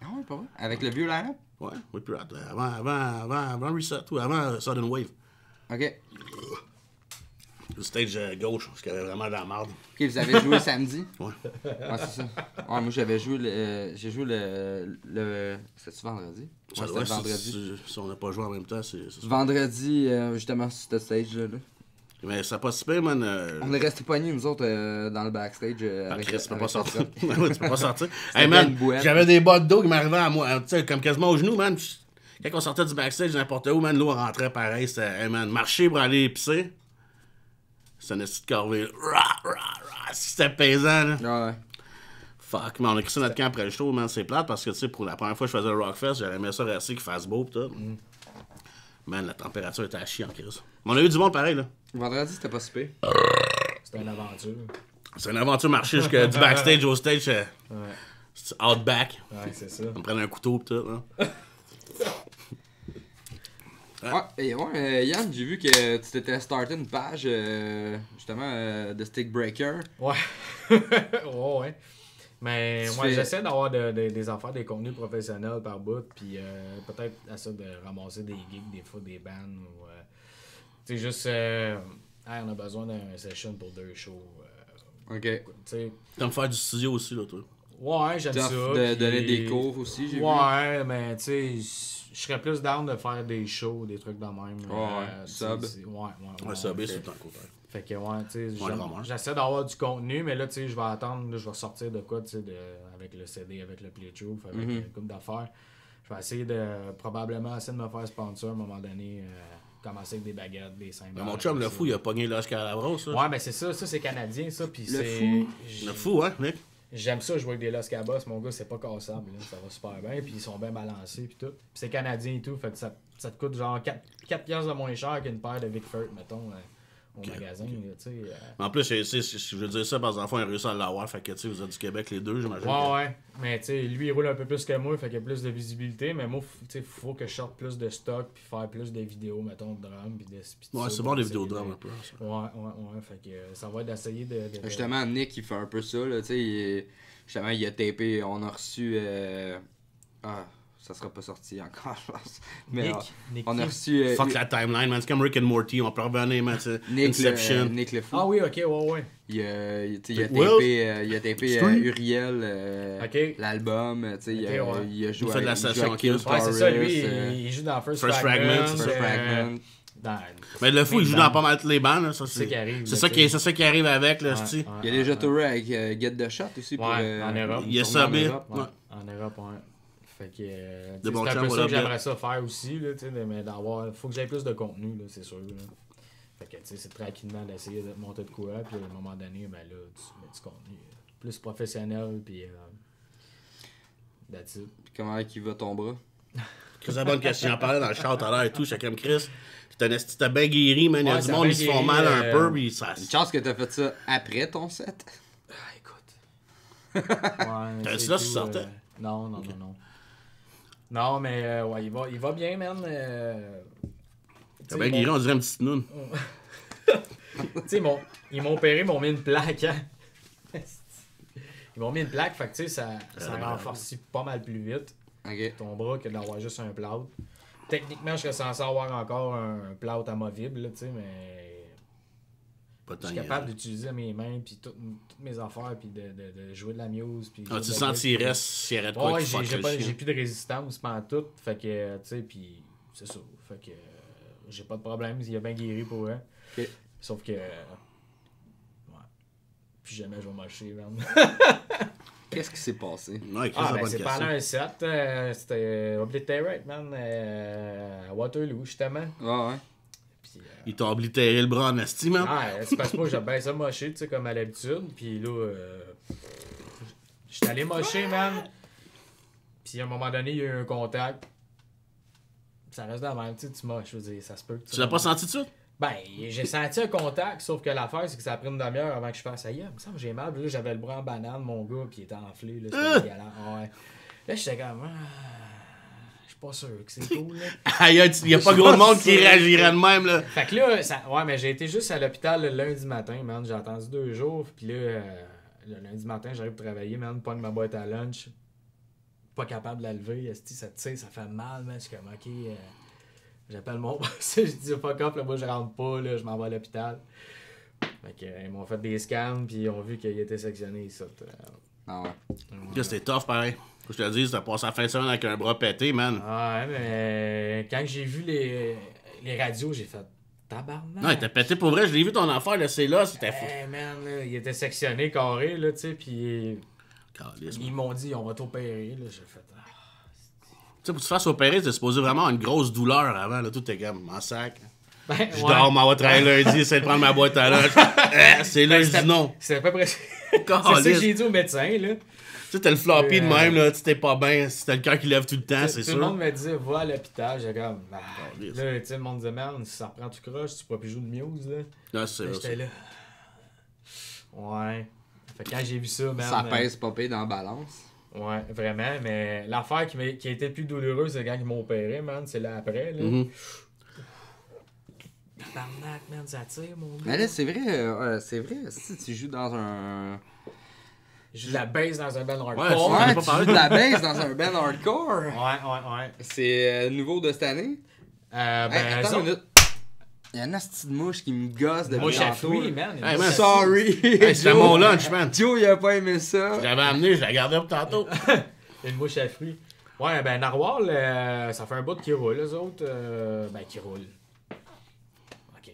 Ah ouais, pas vrai? Avec le vieux line-up? Ouais, oui, puis avant Reset ou avant Sudden Wave. Ok. Le stage gauche, parce qu'il y avait vraiment de la merde. Ok, vous avez joué samedi? Ouais. Ouais, c'est ça. Ouais, moi j'avais joué j'ai joué le. C'était-tu vendredi? Ça Ouais, doit, c'était vendredi. si on n'a pas joué en même temps, c'est ça. Vendredi, justement, sur cette stage-là. Là. Mais ça pas si pire, man. On est restés poignés, nous autres, dans le backstage. Ah, Chris, tu peux pas avec sortir. la Ouais, tu peux pas sortir. C'était Hey, bien man, une boîte. j'avais des bottes d'eau qui m'arrivaient à moi, tu sais, comme quasiment au genou, man. Quand on sortait du backstage, n'importe où, man, l'eau rentrait pareil. C'était, hey, man, marcher pour aller pisser. C'était une petite corvée. C'était pesant, là. Ouais. Fuck, mais on a crissé notre camp après le show, man. C'est plate parce que, tu sais, pour la première fois que je faisais le Rockfest, j'aurais aimé ça rester qu'il fasse beau, pis tout. Man, la température était à chier en crise. Mais on a eu du monde pareil, là. Vendredi, c'était pas super. C'était une aventure. C'est une aventure marcher jusqu'à du backstage au stage. Ouais. C'est outback. Ouais, c'est ça. On me prenait un couteau, pis tout, hein. Ouais, et Yann, j'ai vu que tu t'étais starté une page, justement, de Stick Breaker. Ouais. Ouais, ouais. Mais Tu moi, fais- j'essaie d'avoir des affaires, des contenus professionnels par bout, puis peut-être à ça de ramasser des gigs, des fois des bands, ou tu sais, juste, hey, on a besoin d'un session pour 2 shows. Ok. Tu sais, T'aimes faire du studio aussi, là, toi. ouais, j'aime ça. T'offres de puis- donner des cours aussi, j'ai vu. Ouais, mais tu sais, je serais plus down de faire des shows, des trucs de même. Ouais, sub. Ouais. Ouais, ça baisse tout le temps, quoi. Fait que ouais, tu sais, Ouais, vraiment. j'essaie d'avoir du contenu, mais là, tu sais, je vais attendre, là, je vais sortir de quoi, tu sais, avec le CD, avec le playthrough, avec une couple d'affaires. Je vais essayer probablement essayer de me faire sponsor à un moment donné, commencer avec des baguettes, des cymbales. Mais mon chum, le fou, il a pogné l'Oscar à la brosse, ça. Ouais, mais c'est ça c'est canadien, ça, puis c'est... Fou. Le fou, hein, Nick? J'aime ça jouer avec des Los Cabos, mon gars, c'est pas cassable, là, ça va super bien, puis ils sont bien balancés, puis tout. Puis c'est canadien et tout, fait que ça te coûte genre 4 piastres de moins cher qu'une paire de Vic Firth, mettons, au magasin, là, tu sais. En plus, je veux dire ça, parce que l'enfant, il a réussi à l'avoir, fait que, tu sais, vous êtes du Québec, les deux, j'imagine. Ouais, mais tu sais, lui, il roule un peu plus que moi, fait qu'il y a plus de visibilité, mais moi, tu sais, faut que je sorte plus de stock, puis faire plus de vidéos, mettons, de drum, puis de... Ouais, c'est bon, les vidéos de drum, un peu. Ça. Ouais, fait que ça va être d'essayer de... Justement, Nick, il fait un peu ça, là, tu sais, justement, il a tapé, on a reçu... ça sera pas sorti encore, je pense. Mais Nick on a qui? reçu... Fuck la timeline, man. C'est comme Rick and Morty, on peut revenir, man. Inception. Nick le fou. Ah oui, ok, ouais. Il a Will? tapé Street? Uriel, Ok. l'album, tu sais, Ok, ouais. il a joué Il fait de la il joue à session Kill Kiss. Ouais, c'est ça, lui, Taurus, il joue dans First First Fragment, Fragment. First Fragment. Dans... Mais le fou, il joue dans pas mal toutes les bandes, là. Ça, C'est ça qui arrive, C'est là, ça, tu sais. c'est ça qui arrive avec, là, Ouais, c'ti. ouais, Il a déjà touré avec Get the Shot aussi pour en Europe. Il a tourner en subé. Europe. Ouais. En Europe, ouais. Fait que De bon c'est un chum, peu ça voilà, que bien. j'aimerais ça faire aussi, là, tu sais, mais d'avoir. Faut que j'aie plus de contenu, là, c'est sûr. Là. Fait que tu sais, c'est tranquillement d'essayer de monter de quoi, puis à un moment donné, ben là, tu mets du contenu plus professionnel, puis that's it. Puis comment il va ton bras? C'est la bonne question. J'en parlais dans le chat tout à l'heure et tout. J'étais comme Chris. T'as bien guéri, man. Il y a Ouais, du ça monde, bien ils se font guéri, mal un peu, puis ça. Une chance que t'as fait ça après ton set. Ah, écoute. Ouais, T'as-tu c'est là, tout, tu sortais? Non. Non, mais ouais, il va bien, man. T'as bien guéri, on dirait une petite noune. Tu sais, ils m'ont opéré, ils m'ont mis une plaque, hein. Ils m'ont mis une plaque, fait que tu sais, ça renforcit pas mal plus vite Ok. ton bras que d'avoir juste un plâtre. Techniquement, je serais censé avoir encore un plâtre amovible, là, tu sais, mais Pas je tant. suis capable d'utiliser mes mains, puis toutes mes affaires, puis de jouer de la muse. Puis Ah, tu jouer de la sentirais guitare. s'il y aurait de quoi Ouais, qui fuck j'ai le pas- chien. j'ai plus de résistance pendant tout, fait que, tu sais, puis c'est ça. Fait que j'ai pas de problème, il a bien guéri pour eux. Ok. Sauf que, ouais. Puis jamais je vais marcher, man. Qu'est-ce qui s'est passé? Ouais, Chris, Ah, la ben bonne c'est question. pendant un set, c'était Obliterate, man, à Waterloo, justement. Ouais. Puis, Ils t'ont oblitéré le bras en esti, man. c'est parce que moi, j'aime bien ça mocher, tu sais, comme à l'habitude. Puis là, j'étais allé mocher, man. Puis à un moment donné, il y a eu un contact. Ça reste dans la même, tu sais, tu moches, je veux dire, ça se peut. que Tu l'as pas senti tout de suite? Ben, j'ai senti un contact, sauf que l'affaire, c'est que ça a pris une demi-heure avant que je fasse ça. Il me semble que j'ai mal. Puis là, j'avais le bras en banane, mon gars, puis il était enflé. Là, c'était dégueulasse. Ouais. Là, j'étais comme. Je suis pas sûr que c'est cool. Là. Aïe, il y a pas gros de monde qui réagirait de même, là. Fait que là, ouais, mais j'ai été juste à l'hôpital le lundi matin, man. J'ai attendu 2 jours. Puis là, le lundi matin, j'arrive pour travailler, man. Pogne ma boîte à lunch. Pas capable de la lever. Esti, ça tire, ça fait mal, man. Je suis comme, ok. J'appelle mon boss, je dis fuck off, là, moi je rentre pas, là, je m'en vais à l'hôpital. Fait que, ils m'ont fait des scans, puis ils ont vu qu'il était sectionné ici. Ah ouais. Là, c'était tough, pareil. Faut que je te le dise, t'as passé la fin de semaine avec un bras pété, man. Ah ouais, mais quand j'ai vu les radios, j'ai fait tabarnak. Non, il était pété pour vrai, je l'ai vu ton affaire, là, c'est là, c'était fou. Hey man, là, il était sectionné carré, là, tu sais, puis Calisse, ils m'ont dit, on va t'opérer, là, j'ai fait. Tu sais, pour que tu te fasses opérer, t'es supposé vraiment avoir une grosse douleur avant, là, tout est comme en sac. Ben, Je dors, m'en va travailler lundi, essayer de prendre ma boîte à lunch. C'est là, je dis non. C'est à peu près c'est ça Calisse. que j'ai dit au médecin, là. Tu sais, t'as le floppy de même, là, tu t'es pas bien, si t'as le cœur qui lève tout le temps, c'est Tout sûr. le monde me disait, va à l'hôpital. J'ai comme, Calisse. là, tu sais, le monde disait, man, si ça reprend tout croche, tu pourras plus jouer de muse, là. Là, c'est Là, ça. j'étais là. Ouais. Fait que quand j'ai vu ça, man. Ça pèse pas pire dans la balance. Ouais, vraiment. Mais l'affaire qui a été le plus douloureuse, c'est quand ils m'ont opéré, man. C'est là après, là. Mhm. Tabarnak, man, ça tire, mon gars. Mais là, c'est vrai, si tu joues dans un. Je joue de la bass dans un band hardcore. Ouais, on en a Ouais, pas tu parlé. joues de la bass dans un band hardcore. Ouais. C'est nouveau de cette année. Ben, Hey, attends ça- une minute. Il y a une petite mouche qui me gosse depuis Mouche à tantôt. fruits, man. Hey, man, Sorry. Hey, c'était Joe. mon lunch, man. Joe, il a pas aimé ça. J'avais amené, je la gardais pour tantôt. Une mouche à fruits. Ouais, ben, Narwhal, ça fait un bout qu'ils roulent, eux autres. Ben, qui roulent. Ok,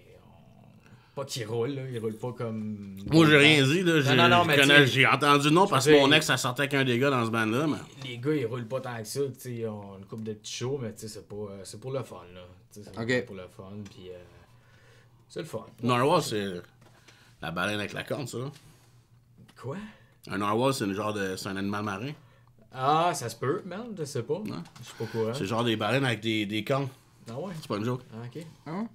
pas qu'ils roulent, là. Ils roulent pas comme. Moi, j'ai rien dit, là. Non, mais connais- t'sais, j'ai entendu le nom parce que je veux mon dire, ex, ça sortait avec un des gars dans ce band-là, mais. Les gars, ils roulent pas tant que ça, tu sais. Ils ont une couple de petits shows, mais tu sais, c'est pour le fun, là. Tu sais, c'est Ok. pour le fun, puis c'est le fun. Narwhal, c'est la baleine avec la corne, ça. là. Quoi? Un narwhal, c'est c'est un animal marin. Ah, ça se peut, man, je sais pas. Je suis pas au courant. C'est genre des baleines avec des cornes. Ah ouais? C'est pas une joke. Ah, ok.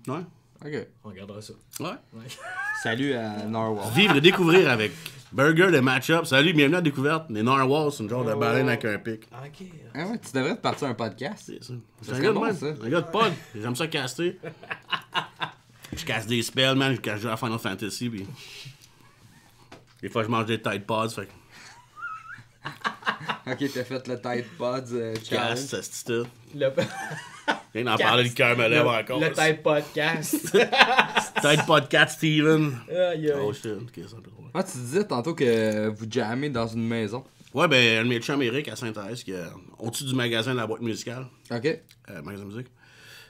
Ouais. Ok. On regardera ça. Ouais. Ouais. Salut à Narwhal. Vivre et découvrir avec Burger de Match-Up. Salut, bienvenue à la découverte. Les narwhals, c'est une genre de baleine avec un pic. Ah, ok. Ah ouais, tu devrais te partir un podcast. C'est ça. C'est serait un gars de bon, même. ça. Un gars de pod. J'aime ça caster. Je casse des spells, man. Quand je joue à Final Fantasy, puis des fois, je mange des Tide Pods, fait que Ok, t'as fait le Tide Pods je challenge. casse, ça se dit. Le, Rien d'en parler, le cœur me lève encore. le Type Podcast. Tide Podcast, Steven. Aïe, aïe. Oh shit, ok, c'est un peu drôle. Ah, tu disais tantôt que vous jammez dans une maison. Ouais, ben, un de mes chums Eric à Sainte-Thérèse, qui est au-dessus du magasin de la boîte musicale, Ok. magasin de musique.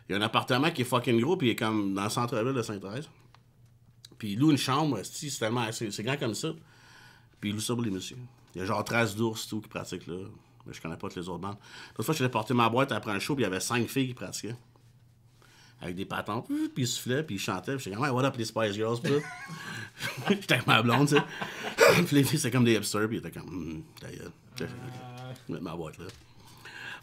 Il y a un appartement qui est fucking gros, puis il est comme dans le centre-ville de Sainte-Thérèse. Puis il loue une chambre, c'est tellement c'est grand comme ça. Puis il loue ça pour les messieurs. Il y a genre 13 d'ours tout qui pratiquent là. Mais je connais pas toutes les autres bandes. L'autre fois, j'allais porter ma boîte après un show, puis il y avait 5 filles qui pratiquaient. Avec des patentes, puis ils soufflaient, puis ils chantaient. Puis j'étais comme, ouais, what up les Spice Girls, puis là. J'étais avec ma blonde, tu sais. Puis les filles, c'était comme des hipsters, puis ils étaient comme, ta gueule. Je vais mettre ma boîte là.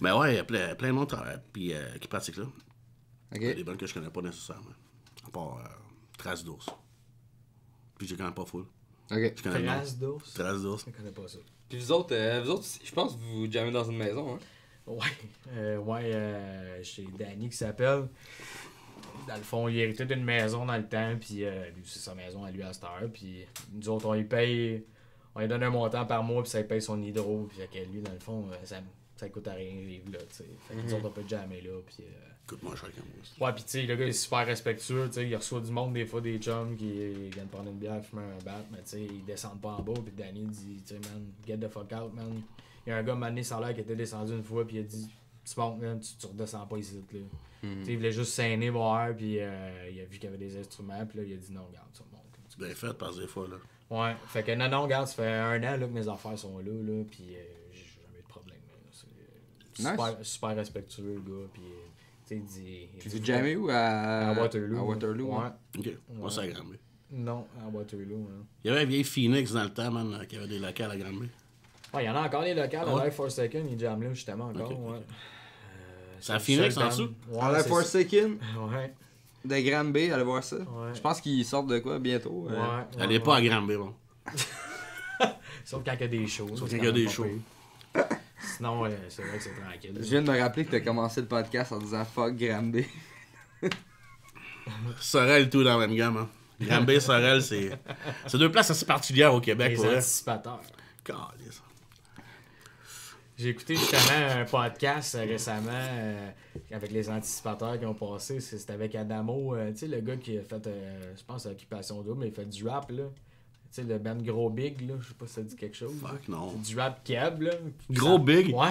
Mais ouais, il y a plein de monde puis, qui pratique là. Ok. Il y a des bandes que je connais pas nécessairement. À part Trace d'ours. Puis j'ai quand même pas full. Ok. Je connais le nom. Trace d'ours. Trace d'ours. Je connais pas ça. Puis vous autres, je pense que vous jammez dans une maison, hein? Ouais, chez Danny qui s'appelle. Dans le fond, il héritait d'une maison dans le temps, puis lui, c'est sa maison à lui à cette heure, puis nous autres, on lui donne un montant par mois, puis ça lui paye son hydro, puis fait que lui, dans le fond, ça coûte à rien vivre là, tu sais. Fait que nous autres, on peut jammer là, puis... Écoute-moi, chacun. Ouais, pis tu sais, le gars il est super respectueux, tu sais, il reçoit du monde, des fois des chums qui viennent prendre une bière, fumer un bat, mais tu sais, ils descendent pas en bas, pis Danny dit, tu sais, man, get the fuck out, man. Il y a un gars, mané sans l'air, qui était descendu une fois, pis il a dit, tu montes, man, tu redescends pas ici, là. Tu sais, il voulait juste saigner, voir, pis il a vu qu'il y avait des instruments, pis là, il a dit, non, regarde, tu remontes. C'est bien fait, parce que des fois, là. Ouais, fait que non, regarde, ça fait 1 an, là, que mes affaires sont là, pis j'ai jamais eu de problème, là. C'est super respectueux, le gars, pis... Tu sais, Puis vous jammez où? À Waterloo. À Waterloo, ouais. Ok, moi, c'est à Granby. Non, à Waterloo. Hein. Il y avait un vieil Phoenix dans le temps, man, qui avait des locales à Granby. Ouais, il y en a encore des locales. Ouais. À Life Forsaken, il jamme là justement encore. Ok, ok. Ouais. C'est à Phoenix, seul en band. dessous? Ouais, À la c'est- Forsaken Ouais. de Granby, allez voir ça. Ouais. Je pense qu'ils sortent de quoi bientôt. Ouais. Allez pas à Granby, bon. Sauf quand il y a des shows. Sauf c'est quand il y a quand même des pas shows. pire. Sinon, c'est vrai que c'est tranquille. Je viens de me rappeler que t'as commencé le podcast en disant fuck Granby. Sorel, tout dans la même gamme, hein. Granby, Sorel, c'est deux places assez particulières au Québec, Les pour vrai. anticipateurs. Calisse. J'ai écouté justement un podcast récemment avec les anticipateurs qui ont passé. C'était avec Adamo, tu sais, le gars qui a fait, je pense, Occupation Double, mais il fait du rap, là. Tu sais, le band Gros Big, là. Je sais pas si ça dit quelque chose. Fuck, non. C'est du rap keb, là. Gros Big? Ouais.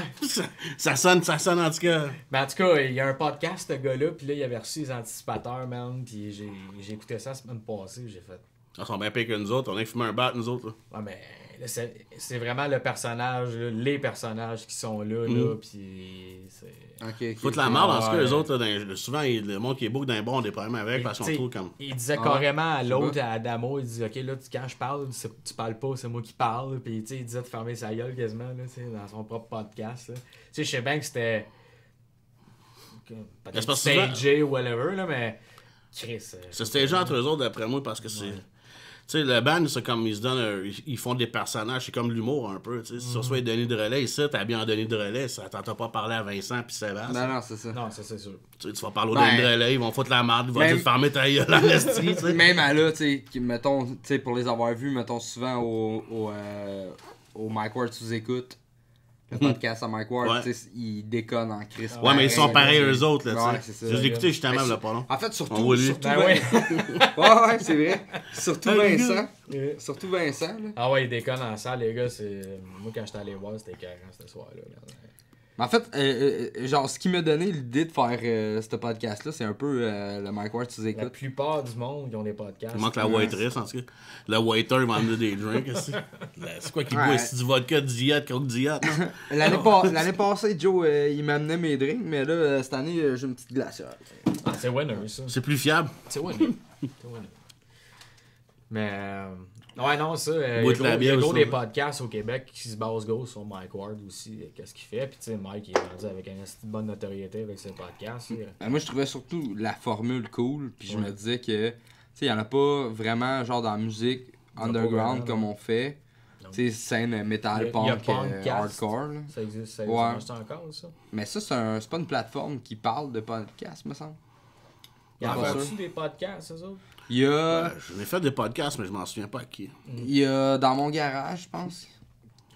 Ça sonne en tout cas. Mais en tout cas, il y a un podcast, ce gars-là, puis là, il avait reçu les anticipateurs, man. Puis j'ai écouté ça la semaine passée, j'ai fait. Ils sont bien pires que nous autres. On a fumé un bat, nous autres. Là. Ouais, mais là, c'est vraiment le personnage, là, les personnages qui sont là, puis c'est. Ok. Foutre la merde, en tout cas, Ouais. eux autres, là, souvent, le monde qui est beau d'un bon, ont des problèmes avec parce qu'on T'sais, trouve comme. Il disait Ah, carrément à je sais l'autre, pas. à Adamo, il dit, ok, là, quand je parle, tu parles pas, c'est moi qui parle. Puis, tu sais, il disait de fermer sa gueule quasiment, là, tu sais, dans son propre podcast. là. Tu sais, je sais bien que c'était. Mais Peut-être c'est parce que souvent- stagé ou whatever, là, mais. Chris. C'est stagé entre eux autres, d'après moi, parce que c'est. Tu sais, le band, c'est comme ils se donnent. Ils font des personnages, c'est comme l'humour un peu. Tu sais, si tu reçois Denis de Relais, ici, t'as bien Denis de Relais, ça t'entend pas parler à Vincent puis Sébastien. Non, c'est ça. Non, ça, c'est sûr. Tu sais, tu vas parler au Ben, Denis de Relais, ils vont foutre la merde, ils vont même- dire de fermer ta gueule en esti, tu sais. Même à là, tu sais, mettons, tu sais, pour les avoir vus, mettons, souvent au Mike Ward sous-écoute. Le podcast à Mike Ward, Ouais. tu sais, ils déconnent en Christ. Ouais, mais ils sont pareils eux autres, là, Ouais, tu sais. c'est ça. Je l'ai écouté justement, Mais là, pas long. En fait, On surtout, voit lui. surtout Ben ouais. ouais, c'est vrai. Surtout Hey, Vincent. Ouais. Surtout Vincent, là. Ah ouais, ils déconnent en salle, les gars. Moi, quand j'étais allé voir, c'était écœurant ce soir-là. Mais en fait, genre, ce qui m'a donné l'idée de faire ce podcast-là, c'est un peu le Mike Ward La sous-écoute. plupart du monde, ils ont des podcasts. Il manque la waitress, en tout cas. Le waiter, il va amener des drinks. C'est quoi qu'il boit? C'est du vodka, du diat, coke diat, non? L'année passée, Joe, il m'amenait mes drinks, mais là, cette année, j'ai une petite glacière. Ah, c'est winner, ça. C'est plus fiable. C'est winner. C'est winner. Mais, ouais, non, ça. Il Bout de la y a bière gros aussi, des hein. podcasts au Québec qui se basent gros sur Mike Ward aussi. Qu'est-ce qu'il fait? Puis, tu sais, Mike, il est rendu avec une bonne notoriété avec ses podcasts. Moi, je trouvais surtout la formule cool, puis je Ouais. me disais que, tu sais, il y en a pas vraiment, genre, dans la musique Il y en a pas underground vraiment, comme non. on fait. Non. Tu sais, scène metal, Il y a punk, Punkcast. hardcore, là. Ça existe, ça Ouais. marche encore, ça? Mais ça, c'est pas une plateforme qui parle de podcast, me semble. Il y en Pas a-tu sûr. des podcasts, eux autres? Il y a, J'en ai fait des podcasts, mais je m'en souviens pas à qui. il y a dans mon garage, je pense.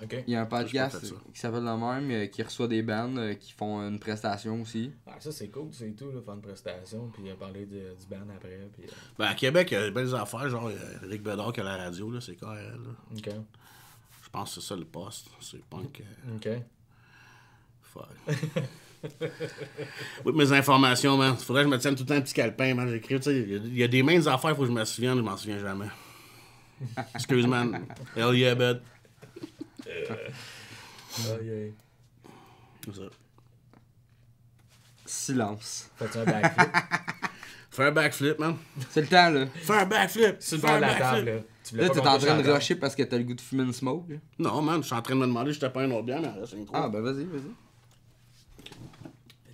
Ok. Il y a un J'ai pas podcast fait ça. qui s'appelle le même, qui reçoit des bands qui font une prestation aussi. Ah, ça, c'est cool, c'est tout, là, faire une prestation, puis parler du band après. Puis, Ben, à Québec, il y a des belles affaires, genre Rick Bedard qui a la radio, là, c'est carré, là. Ok. Je pense que c'est ça le poste. C'est punk. Ok. Fuck. Oui, mes informations, man. Faudrait que je me tienne tout le temps un petit calepin, man. J'écris, tu sais, il y a des mains affaires, faut que je me souvienne, je m'en souviens jamais. Excuse, man. Hell yeah, bud. C'est ça. Silence. Fais-tu un backflip? Fais un backflip, man. C'est le temps, là. Fais un backflip. Sur le Fais bord un de la backflip. table, là. Tu voulais Là, pas t'es qu'on en touche train la de table? rusher parce que t'as le goût de fumer une smoke, là. Non, man, je suis en train de me demander si j'étais pas un autre bien, mais c'est une trop. Ah, ben vas-y, vas-y.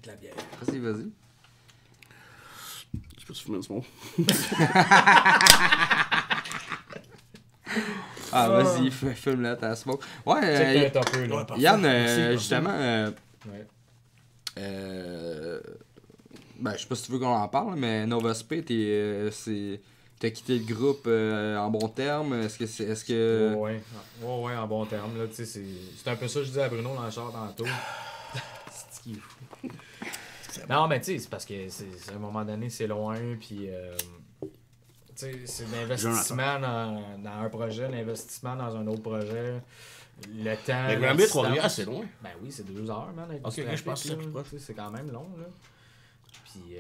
De la bière. Vas-y, vas-y. Je peux te fumer une smoke. Ah, vas-y, fume-la ta smoke. Ouais, Check un peu, là. Ouais, parfait. Yann, Merci, justement, Ouais. ben, je sais pas si tu veux qu'on en parle, mais Nova Spit, t'as quitté le groupe en bon terme. Est-ce que... Ouais, ouais, en bon terme. Là, tu sais, c'est un peu ça que je disais à Bruno dans le char tantôt. C'est ce qui est fou. Non, mais tu sais, c'est parce que à un moment donné, c'est loin, puis tu sais, c'est l'investissement dans un projet, l'investissement dans un autre projet, le temps. Mais Granby, Trois-Rivières, c'est loin. Ben oui, c'est 2 heures, man. Avec Ok, du je trafic, pense que c'est là. plus proche. Tu sais, c'est quand même long, là. Puis, tu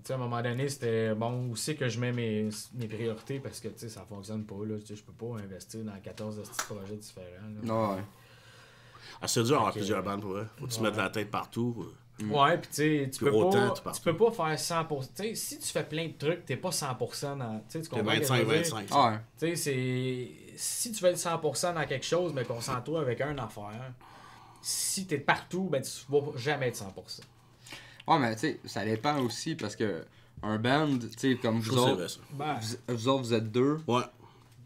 sais, à un moment donné, c'était bon aussi que je mets mes priorités parce que, tu sais, ça fonctionne pas, là. Tu sais, je peux pas investir dans 14 petits projets différents, là. Non, ouais. Ah, c'est dur d'avoir Ok. plusieurs bandes pour eux. Faut que tu mettes la tête partout. Ouais, puis tu sais, tu Puis peux autant, pas, tu tu peux pas faire 100%. Tu sais, si tu fais plein de trucs, t'es pas 100% dans. Tu sais, tu T'es comprends ce que je veux dire? 25-25. Ah, ouais. Tu sais, c'est. Si tu fais 100% dans quelque chose, mais concentre-toi avec une affaire. Si t'es partout, ben tu vas jamais être 100%. Ouais, mais tu sais, ça dépend aussi parce que un band, tu sais, comme Je vous trouve que autres, c'est vrai, ça. vous autres, vous êtes deux, Ouais.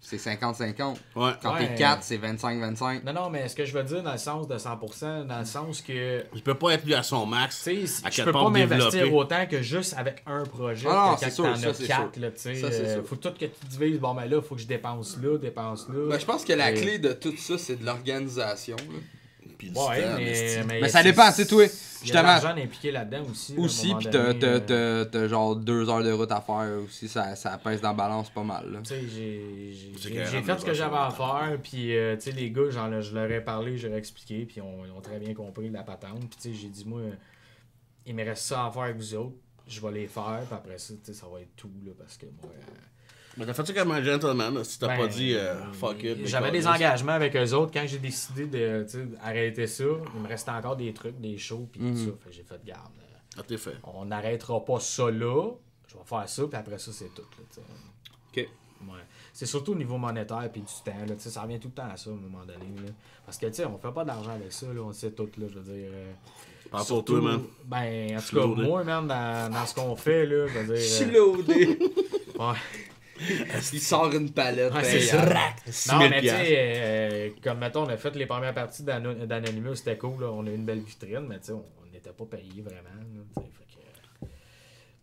c'est 50-50. Ouais. Quand Ouais. t'es 4, c'est 25-25. Non, mais ce que je veux dire dans le sens de 100%, dans le sens que. Il peut pas être lui à son max. Tu sais, À je quel peux point pas m'investir développer. autant que juste avec un projet. Ah non, que c'est quand sûr, t'en ça, as c'est 4, sûr. là, tu sais. Ça, c'est sûr. Faut tout que tu divises. Bon, ben là, faut que je dépense là. Ben, je pense que la Et- clé de tout ça, c'est de l'organisation. là. Puis du Ouais, temps, Mais ça dépend, c'est toi. Il y a Justement. de l'argent impliqué là-dedans aussi. là, à un Aussi, moment pis donné, t'as genre 2 heures de route à faire aussi, ça pèse dans la balance pas mal. Là. Tu sais, j'ai carrément fait ce que ça, j'avais à ça. faire, puis tu sais, les gars, je leur ai parlé, je leur ai expliqué, puis ils ont très bien compris la patente. Puis tu sais, j'ai dit, moi, il me reste ça à faire avec vous autres, je vais les faire, puis après ça, tu sais, ça va être tout, là, parce que moi... Mais t'as fait ça comme un gentleman, là, si t'as ben, pas dit fuck it. J'avais des décolle. engagements avec eux autres. Quand j'ai décidé de tu sais, arrêter ça, il me restait encore des trucs, des shows, puis tout ça. Fait que j'ai fait garde. Ah, t'es fait. On n'arrêtera pas ça là. Je vais faire ça, puis après ça, c'est tout. Là, tu sais. Ok. Ouais. C'est surtout au niveau monétaire puis du temps. Là, tu sais, ça revient tout le temps à ça à un moment donné. Là. Parce que tu sais, on fait pas d'argent avec ça, là, on le sait tout. Là, je veux dire. Parle pour toi, man. Ben, en Je suis tout cas, loadé. moi, même, dans ce qu'on fait, là, je veux dire. Je suis loadé. Ouais. Il sort une palette. Ouais, ben, c'est ça. Rack! Non, 6000 mais tu piastres. sais, comme mettons, on a fait les premières parties d'Anonymous, c'était cool, là, on a eu une belle vitrine, mais tu sais, on n'était pas payé vraiment. Là, tu sais, fait que, tu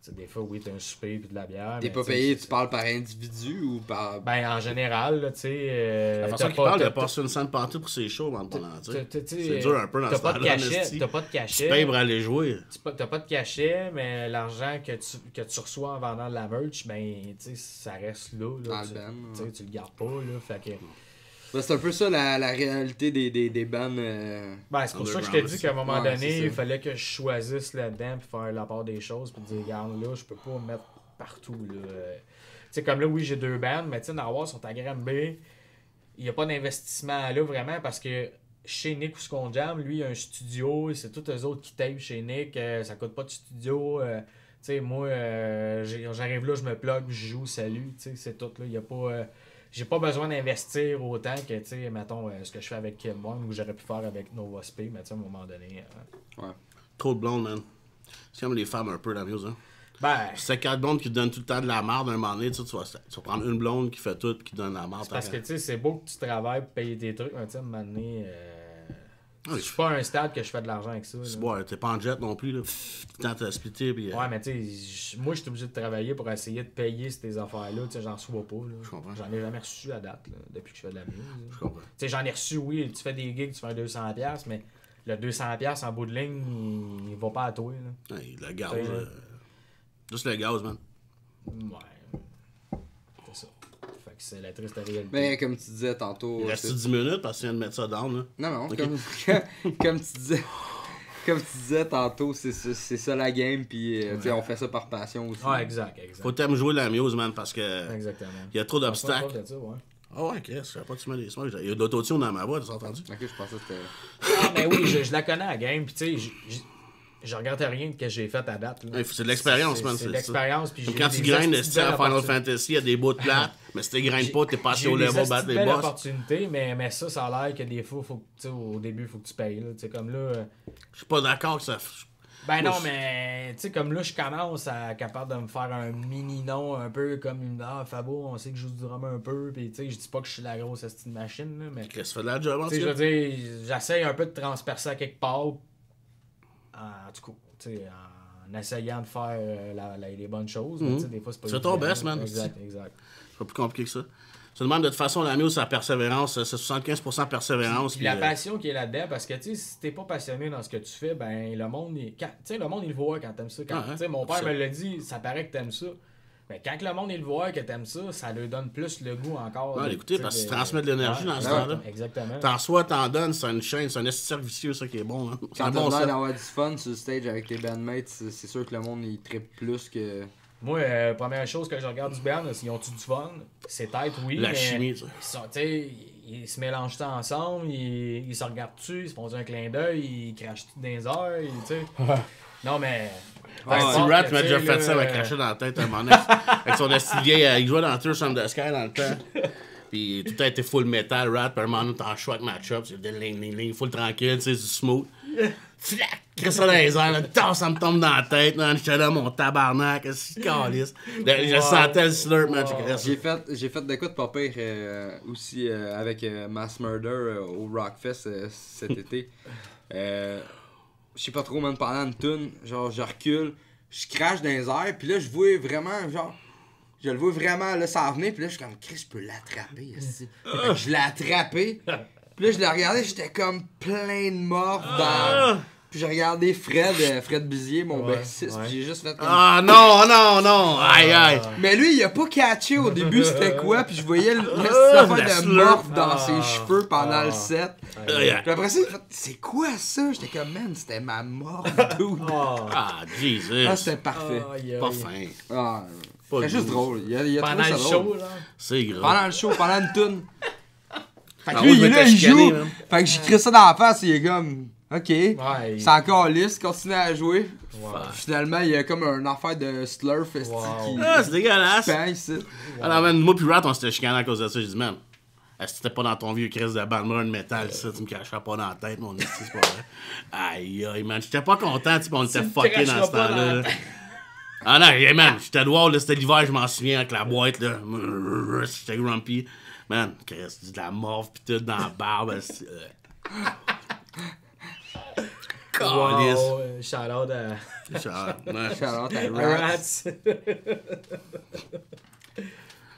T'sais, des fois, oui, t'as un souper puis de la bière. T'es mais, pas payé, tu parles par individu ou par. Ben, en général, là, tu sais. La façon qu'il parle, il a passé une scène partout pour ses shows avant de pendant, tu sais. C'est dur un peu dans ce temps-là. T'as pas de Tu cachet. payes pour aller jouer. T'as pas de cachet, mais l'argent que tu reçois en vendant de la merch, ben, tu sais, ça reste là. Dans le band, ouais. Tu le gardes pas, là. Fait que. Ben, c'est un peu ça la réalité des bands. Ben, c'est pour ça que je t'ai dit qu'à un moment Ouais, donné, il ça. fallait que je choisisse là-dedans puis faire la part des choses puis dire, regarde, là, je peux pas me mettre partout, là. Tu sais, comme là, oui, j'ai 2 bands, mais tu sais, Nawar sont à Granby. Il n'y a pas d'investissement là, vraiment, parce que chez Nick ou Sconjam, lui, il a un studio, c'est tous eux autres qui tapent chez Nick, ça coûte pas de studio. Tu sais, moi, j'arrive là, je me plug, je joue, salut, tu sais, c'est tout, là. Il y a pas... j'ai pas besoin d'investir autant que, tu sais, mettons, ce que je fais avec Kim One ou que j'aurais pu faire avec Nova Sp, mais tu sais, à un moment donné... Ouais. Trop de blondes, man. C'est comme les femmes un peu, la musique, hein. Ben, C'est 4 blondes qui te donnent tout le temps de la merde, à un moment donné, tu vas prendre une blonde qui fait tout et qui donne la merde. c'est parce que, tu sais, c'est beau que tu travailles pour payer tes trucs, mais tu sais, à un moment donné... je suis pas à un stade que je fais de l'argent avec ça. T'es pas en jet non plus, là. Tout le temps, t'as splitté, puis... Ouais, mais tu sais, moi, je suis obligé de travailler pour essayer de payer ces affaires-là. Tu sais, j'en reçois pas. Là. Je comprends. J'en ai jamais reçu à date, là, depuis que je fais de la musique. Je comprends. Tu sais, j'en ai reçu, oui, tu fais des gigs, tu fais un 200$, mais le 200$ en bout de ligne, il va pas à toi. Là. Ouais, le gaz, Ouais. juste le gaz, man. Ouais. C'est ça. Fait que c'est la triste réalité. Ben, comme tu disais tantôt. Il reste 10 minutes parce que tu viens de mettre ça down, là. Non, Ok. comme tu disais. Comme tu disais tantôt, c'est ça la game, puis tu sais, on fait ça par passion aussi. Ouais, exact. Faut t'aimer jouer la muse, man, parce que Exactement. il y a trop On d'obstacles. parle de ça, ouais. Ah ouais, Chris, je savais pas que tu mets des smokes. Il y a de l'autotune dans ma voix, tu as entendu? Ok, je pensais que c'était. Ah, ben oui, je la connais à game, puis tu sais, je regrette rien de ce que j'ai fait à date. Là. Ouais, c'est de l'expérience, man. C'est de l'expérience. Puis Comme j'ai quand eu tu des grindes astuces à belles Final opportunités. Fantasy, il y a des bouts de plates, mais si tu grindes pas, t'es passé au J'ai eu level des battre les belles boss. opportunités, mais ça a l'air que des fois, faut que, tu sais, au début, il faut que tu payes. Là, tu sais, comme là, Je suis pas d'accord que ça. ben Moi, non, mais tu sais, comme là, je commence à capable de me faire un mini nom un peu comme une Fabo, on sait que je joue du drum un peu, puis tu sais, je dis pas que je suis la grosse style machine, là, mais tu Qu'est-ce que tu fais de la job, en tout sais, je cas? veux dire, j'essaye un peu de transpercer à quelque part, en tout cas, tu sais, en essayant de faire les bonnes choses, mais tu sais, des fois, c'est pas C'est ton évident, best, là. man. Exact. C'est pas plus compliqué que ça. Ça demande de toute façon la muse, c'est la persévérance. C'est 75% persévérance. Puis la passion qui est là-dedans, parce que tu sais, si t'es pas passionné dans ce que tu fais, ben le monde, le monde il le voit quand t'aimes ça. Quand, Ah, hein? tu sais, mon père Ça. me l'a dit, ça paraît que t'aimes ça. Mais quand le monde il le voit que t'aimes ça, ça lui donne plus le goût encore. Ouais, de, écoutez, tu sais, parce que tu transmets de l'énergie dans ce temps-là. Exactement. T'en sois, t'en donnes, c'est une chaîne, c'est un cercle vicieux, ça qui est bon. Hein. C'est Quand un t'as bon l'air set. d'avoir du fun sur le stage avec tes bandmates, c'est sûr que le monde il trippe plus que. Moi, première chose que je regarde du band, s'ils ont-tu du fun, c'est tête, oui. La mais chimie, ça. ils sont, tu sais, ils se mélangent ça ensemble, ils se regardent-tu, ils se font un clin d'œil, ils crachent tout dans les airs, tu sais. Non, mais. Ouais, peu si importe, Rat tu m'a sais, déjà fait ça, il m'a là, craché dans la tête un moment donné. Avec son estilier, il jouait dans Tour on the Sky dans le temps. Puis tout a été full metal, Rat, puis un moment donné, t'en choix avec match-up, c'est des lignes, full tranquille, tu sais, du smooth. Flac! Crée ça dans les airs, là, tant, ça me tombe dans la tête, man. J'étais là, mon tabarnak, qu'est-ce que calisse. Je sentais le slurp, man. J'ai fait de quoi de pas pire aussi avec Mass Murder au Rockfest cet été. Je sais pas trop, man, pendant une tune, genre je recule, je crache dans les airs, puis là je vois vraiment, genre, je le vois vraiment, là, ça venait, puis là je suis comme, Chris, je peux l'attraper, ici. Fait que je l'ai attrapé, puis là je l'ai regardé, j'étais comme plein de morts dans... Puis j'ai regardé Fred Bizier, mon bassiste, puis j'ai juste fait comme... Ah non, non, non, aïe, aïe. Mais lui, il a pas catché au début c'était quoi, puis je voyais cette affaire la de slurp. morph dans ses cheveux pendant le set. Aïe, Puis après ça, il fait, c'est quoi ça? J'étais comme, man, c'était ma morph, dude. Ah, Jesus. Ah, c'était parfait. Pas fin. Ah, Pas c'était juste doux. drôle. Il a Pendant trouvé le ça show, drôle. là. C'est gros. Pendant le show, pendant une tune. Fait que Ah, lui, ouais, il est je là, m'étais il chicané, joue. man. Fait que j'écris ça dans la face, il est comme, ok. Ouais, C'est encore lisse, continue à jouer. ouais. Finalement, il y a comme une affaire de slurf esti, Wow. qui Ah, c'est dégueulasse. pend ici. Alors, man, moi pis Rat, on s'était chicané à cause de ça. J'ai dit, man, si t'étais pas dans ton vieux Chris de bandrun de métal, ça, tu me cracheras pas dans la tête, mon esti, c'est pas vrai. Aïe, aïe, man, j'étais pas content, tu sais, on était me fuckés dans cracheras ce pas dans temps-là. la là. Ah non, hey, man, j'étais dehors, là, c'était l'hiver, je m'en souviens, avec la boîte, là. J'étais grumpy. Man, Chris, de la morve pis tout dans la barbe. Wow, shout-out à Ouais. Shout-out à à Rats. Rats.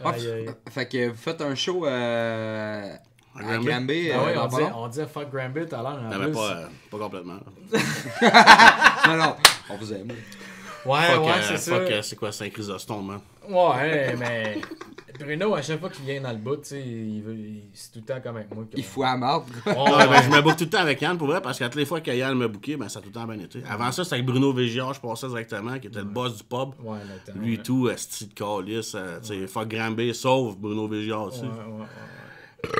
Aïe, aïe. Fait que vous faites un show à Granby? Granby. Ah ouais, dans pas long? on disait fuck Granby tout à l'heure. en Non, mais plus. pas complètement. Non, on vous aime. Ouais, c'est ça. Fuck, c'est quoi, Saint-Chrysostome, man? Ouais, mais Bruno, à chaque fois qu'il vient dans le bout, tu sais, c'est tout le temps comme avec moi. Il fout à marde. Ouais, ben, je me book tout le temps avec Yann pour vrai, parce que toutes les fois que Yann me bookait, ben, ça a tout le temps bien été. Avant ça, c'était avec Bruno Végiard, je passais directement, qui était le boss du pub. Ouais, le temps. Lui, tout, style de calice, tu sais, fuck Granby, sauf Bruno Végiard, tu sais. Ouais.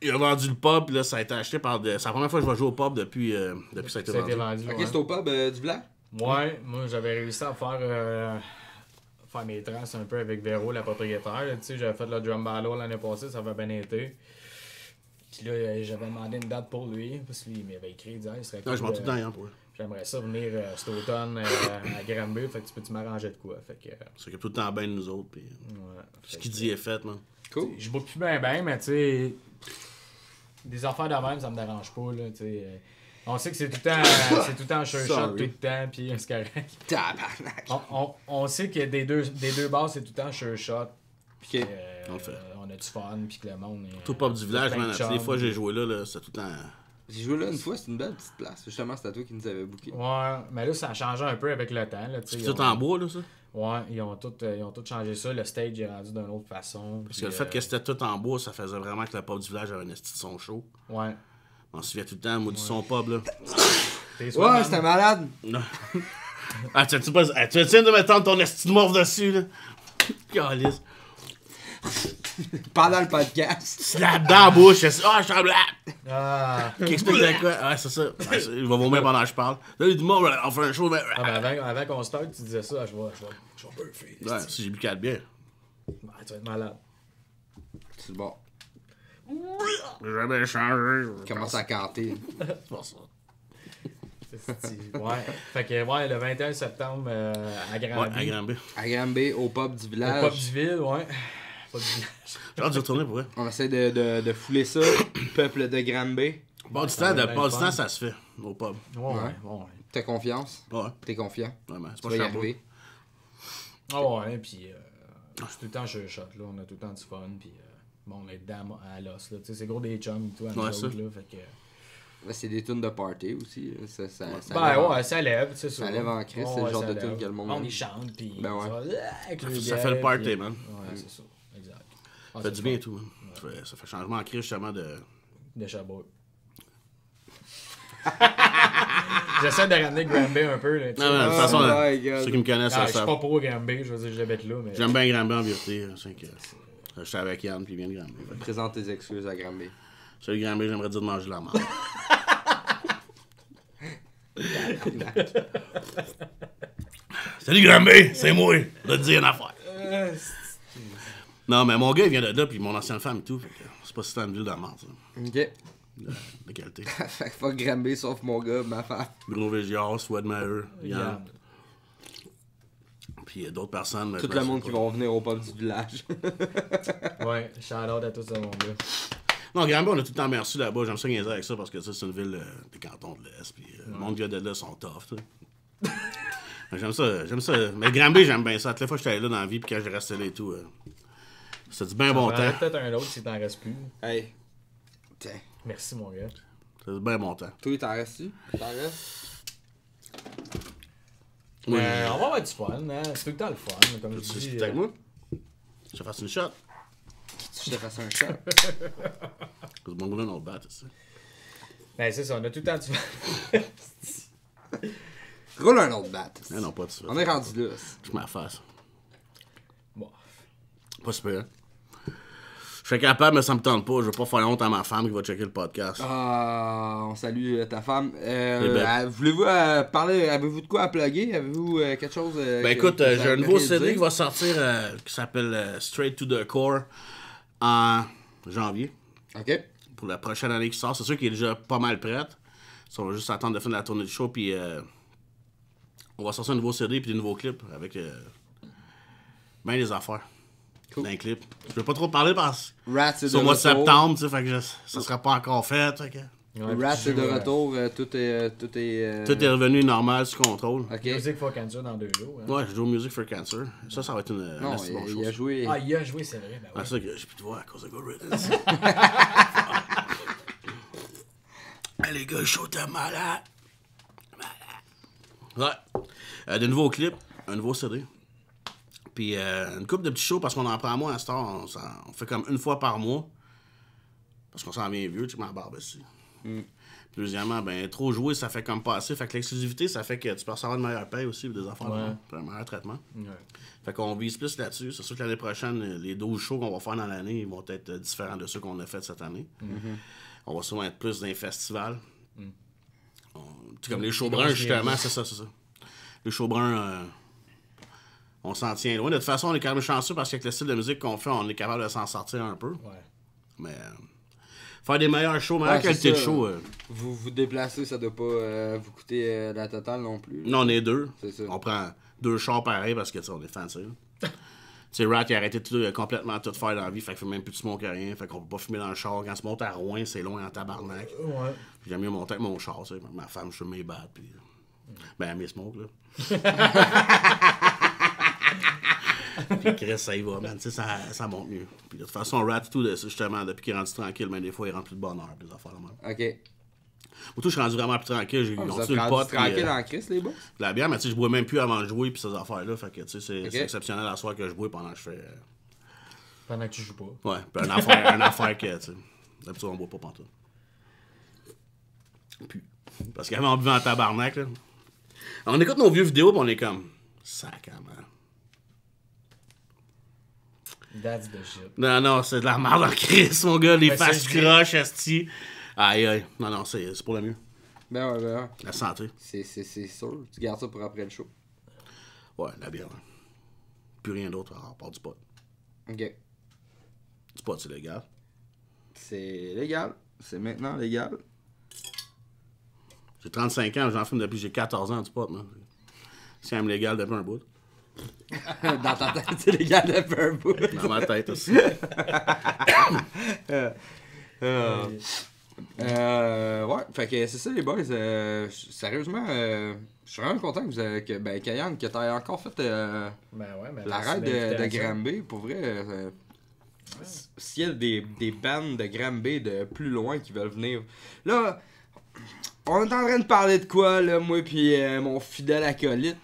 Il a vendu le pub, puis là, ça a été acheté par. C'est la première fois que je vais jouer au pub depuis ça a été Ça a été vendu. vendu. Ok, ouais. c'est au pub du village? Ouais, moi j'avais réussi à faire mes traces un peu avec Véro, la propriétaire. Tu sais, j'avais fait le drum battle l'année passée, ça avait bien été. Puis là, j'avais demandé une date pour lui, parce qu'il m'avait écrit, il disait, il serait Non, je m'en cool, tout le temps, Yann, pour vrai. j'aimerais ça venir cet automne à Granby, fait que tu peux-tu m'arranger de quoi? Fait que, Il s'occupe tout le temps bien de nous autres, puis ouais, ce qu'il dit est fait, man. Cool. je book plus bien, mais tu sais, des affaires de même, ça me dérange pas, là, tu sais. On sait que c'est tout le temps un sure shot Sorry. tout le temps, puis c'est correct. Tabarnak. On sait que des deux bases, c'est tout le temps sure shot. Ok. On le fait. On a du fun, puis que le monde. Tout le pub du village, plein de man. Toutes les chums, fois que j'ai puis- joué là, c'est tout le temps. J'ai joué là une fois, c'est une belle petite place. Justement, c'était toi qui nous avais booké. Ouais, mais là, ça a changé un peu avec le temps. Là, tu sais, C'est ils tout ont- en bois, là, ça? Ouais, ils ont tout changé ça. Le stage est rendu d'une autre façon. Parce que le fait que c'était tout en bois, ça faisait vraiment que le pub du village avait un esti de son chaud. Ouais. On se souvient tout le temps, moi, du son pub, là. T'es soit Ouais, man- c'était malade. Non. Ah, tu viens de me tendre ton esti de morve dessus, là? Calice. Pendant le podcast. Slap dans la bouche. Je suis en black. Ah, Qui explique de quoi? Ouais, c'est ça. Ouais, il va vomir pendant que je parle. Là, il dit, moi, on fait un show, mais. ah, mais avant qu'on start, tu disais ça, je vais buffer. Ouais, si j'ai bu 4 bières. Ouais, tu vas être malade. C'est bon. J'ai jamais changé. Commence à canter. C'est pas ça. Ouais. Fait que, ouais, le 21 septembre à Ouais, Granby. à Granby. À Granby, au pub du Au village. pub du ville, ouais. Pas du village. J'ai hâte d'y retourner pour vrai. On essaie de fouler ça. Peuple de Granby. Pas du ça temps, va être bien le fun. ça se fait au pub. Ouais. T'as confiance? Ouais, T'es confiant? vraiment. C'est Tu pas vas y cher. arriver. Ah ouais, puis c'est tout le temps je shot, là. On a tout le temps du fun, puis bon, on est dedans à l'os, là. Tu sais, c'est gros des chums et tout, à nous Ouais, autres, ça. là. Fait que. Là, c'est des tunes de party aussi. Ça Ben lève ouais, ça lève, c'est ça. ça lève en crise, c'est le genre ça de tune lève. que le monde On aime. y chante, puis. Ben ouais. avec le Ça gars, fait le party, puis- man. Ouais, c'est ça. Exact. Ah, Ça c'est fait du le bien et fun. tout, man. Ça fait changement en crise, justement, de. De Chabot. J'essaie de ramener Granby un peu, là. tu sais. Non, non, de toute façon, Oh là, my God. ceux qui me connaissent, Ah, ça je suis savent. pas pro Granby, je veux dire, j'habite là, mais. J'aime bien Granby en vérité. C'est que. J'étais avec Yann, puis il vient de Granby. Fait que, Présente tes excuses à Granby. salut Granby, j'aimerais dire de manger de la merde. Salut Granby, c'est moi. Je vais te dire une affaire. Non, mais mon gars, il vient de là, puis mon ancienne femme et tout. Fait que c'est pas si tant une ville de la merde, ça. Ok. De qualité. Fait que fuck Granby sauf mon gars, ma femme. Bruno Végiard, Swed Maher, Yann. Yann. Puis d'autres personnes. mais Tout je le me monde souviens qui pas. va venir au pub du village. Ouais, shout-out à tout ce monde-là. Non, Granby, on a tout le temps merci là-bas. J'aime ça niaiser avec ça parce que ça, c'est une ville des cantons de l'Est. Puis le monde qui vient de là sont tough, tu sais. Mais j'aime ça. Mais Granby, j'aime bien ça. Toutes les fois que j'étais allé là dans la vie, puis quand j'ai resté là et tout, c'est du bien bon J'en prendrais temps. peut-être un autre si t'en restes plus. Hey. Tiens. Merci, mon gars. C'est du bien bon temps. Toi, t'en restes-tu? T'en restes? Oui. On va avoir du fun, hein. C'est tout le temps le fun, comme je Tu dis. es avec moi? Je te fasse une shot. Je te fasse un shot. C'est bon gouvernement, on le bat, tu sais. Ben, c'est ça, on a tout le temps du fun. Roule un autre bat. Non, non, pas de ça. On est rendu là. Je m'en fasse. Bon. Pas super. Je serais capable, mais ça me tente pas. Je veux pas faire honte à ma femme qui va checker le podcast. Ah, on salue ta femme. belle. Voulez-vous parler? Avez-vous de quoi à plugger? Avez-vous quelque chose? Ben écoute, j'ai un nouveau CD qui va sortir qui s'appelle Straight to the Core en janvier. Ok. Pour la prochaine année qui sort. C'est sûr qu'il est déjà pas mal prête. Ça, on va juste attendre de finir la tournée du show. Puis on va sortir un nouveau CD puis des nouveaux clips avec ben des affaires. Cool. D'un clip. Je veux pas trop parler parce que Rats, c'est c'est au mois de septembre, tu sais, fait que ça sera pas encore fait. Fait que Ouais, Rat puis est de tu joues, retour, tout est... Tout est revenu normal, sous contrôle. Ok. Music for Cancer dans 2 jours. Hein. Ouais, je joue au Music for Cancer. Ça va être une Non, assez bonne il chose. a joué... Ah, il a joué, c'est vrai. Ben Ah, ouais. c'est ça que j'ai plus de voix à cause de Go Riddance. Hey, les gars, le show t'es malade. Ouais. Des nouveaux clips, un nouveau CD. Puis une couple de petits shows parce qu'on en prend moins à cette heure. On fait comme une fois par mois. Parce qu'on s'en vient vieux, tu sais, ma barbe aussi. Deuxièmement, ben trop jouer, ça fait comme pas assez. Fait que l'exclusivité, ça fait que tu peux recevoir une meilleure paye aussi, des affaires, Ouais. puis un meilleur traitement. Ouais. Fait qu'on vise plus là-dessus. C'est sûr que l'année prochaine, les 12 shows qu'on va faire dans l'année, ils vont être différents de ceux qu'on a fait cette année. On va souvent être plus dans les festivals. Comme les shows bruns, justement, c'est ça. Les shows bruns, on s'en tient loin. De toute façon, on est quand même chanceux parce qu'avec le style de musique qu'on fait, on est capable de s'en sortir un peu. Ouais. Mais faire des meilleurs shows, meilleure Ouais, qualité de c'est ça. show. Vous vous déplacez, ça doit pas vous coûter la totale non plus. Non, on est deux. C'est ça. On prend 2 chars pareils parce que tu sais, on est fancy. Tu sais, Rat, il a arrêté complètement tout faire dans la vie. Fait qu'il fait même plus de smoke à rien. Fait qu'on peut pas fumer dans le char. Quand tu montes à Rouen, c'est loin en tabarnak. Ouais. Puis j'aime mieux monter avec mon char. Tu sais. Ma femme, je fume mes battes. Puis... Ben, elle met smoke, là. Puis Chris, ça y va, man. Tu sais, ça monte mieux. Puis de toute façon, Rat, tout, justement, depuis qu'il est rendu tranquille, mais des fois, il rentre plus de bonheur. Puis des affaires, man. Ok. Moi, tout, je suis rendu vraiment plus tranquille. J'ai Vous êtes continué le rendu pot. puis, tranquille en crise, les boss? la bière, mais tu sais, je bois même plus avant de jouer, puis ces affaires-là. Fait que, tu sais, c'est Ok. exceptionnel à soir que je bois pendant que je fais. Pendant que tu joues pas. Ouais, puis une affaire que, tu sais. D'habitude, on boit pas pantoute. Puis, parce qu'avant, on buvait en tabarnak, là. On écoute nos vieux vidéos, puis on est comme. Sacrément. That's the shit. Non, c'est de la merde en crise, mon gars. Les Ben, faces c'est- croches, esti. Aïe. Non, c'est pour le mieux. Ben ouais. La santé. C'est sûr. Tu gardes ça pour après le show. Ouais, la bière. Hein. Plus rien d'autre à part du pot. Ok. Du pot, c'est légal. C'est légal. C'est maintenant légal. J'ai 35 ans, j'en fume depuis que j'ai 14 ans du pot, man. C'est quand même légal depuis un bout. Dans ta tête, c'est légal de faire un bout. Dans ma tête aussi. Ouais, fait que c'est ça les boys. Sérieusement, je suis vraiment content que vous avez, Kayan, que t'aies encore fait Ben ouais, mais la ride de Granby. Pour vrai, s'il y a des bandes de Granby de plus loin qui veulent venir. Là, on est en train de parler de quoi, là, moi puis mon fidèle acolyte.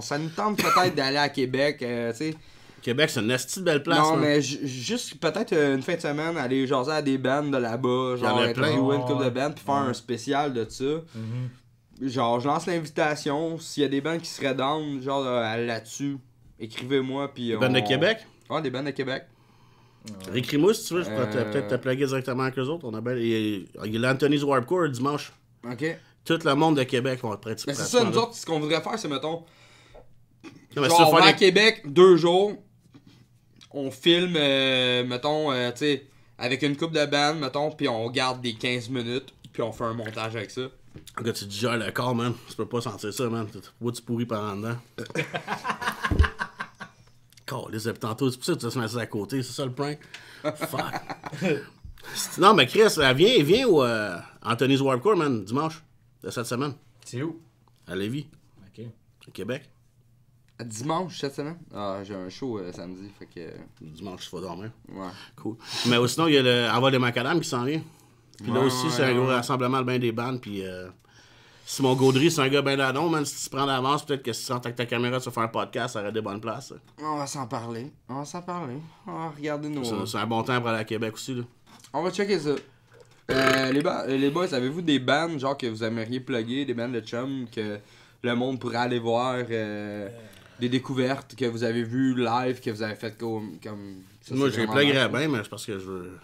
Ça nous tente peut-être d'aller à Québec, tu sais. Québec, c'est une esti de belle place. Non, là. mais juste peut-être une fin de semaine, aller jaser à des bandes de là-bas, y en genre a plein. interviewer une couple de Ouais. bandes, puis faire un spécial de ça. Genre, je lance l'invitation, s'il y a des bandes qui seraient down, genre là-dessus, écrivez-moi, puis Les bandes de Québec? Ouais, des bandes de Québec. Récris-moi si tu veux, je pourrais peut-être te plugger directement avec eux autres. On a bien... Il y a l'Anthony's Warped Tour dimanche. Ok. Tout le monde de Québec va être prêt. Ben c'est ça, nous autres, ce qu'on voudrait faire, c'est, mettons, Non, mais genre, ça, on va à faire des... Québec 2 jours, on filme, mettons, tu sais, avec une coupe de bandes, mettons, puis on garde des 15 minutes, puis on fait un montage avec ça. Gars, tu digères le corps, man. Tu peux pas sentir ça, man. Tu pourris par en dedans. Calisse, depuis tantôt, c'est pour ça que tu te mets à côté, c'est ça le prank? Fuck. Non, mais Chris, viens au Anthony's Warped Tour, man, dimanche de cette semaine. C'est où? À Lévis, Ok. au Québec. Dimanche cette semaine? Ah, j'ai un show samedi, fait que. Dimanche, tu vas dormir. Ouais. Cool. Mais sinon, il y a le Envol des Macadam qui s'en vient. Puis là Ouais, aussi, c'est un gros rassemblement de bien des bandes. Puis Simon Gaudry, c'est un gars bien d'adon, man. Si tu prends d'avance, peut-être que si tu rentres avec ta caméra, tu vas faire un podcast, ça aurait des bonnes places. On va s'en parler. On va regarder nos. C'est un bon temps pour aller à Québec aussi, là. On va checker ça. Les boys, avez-vous des bands genre que vous aimeriez plugger, des bands de chum que le monde pourrait aller voir, des découvertes que vous avez vues live, que vous avez faites comme ça, Moi, c'est je les vraiment pluggerais nice. bien, mais c'est parce que je veux.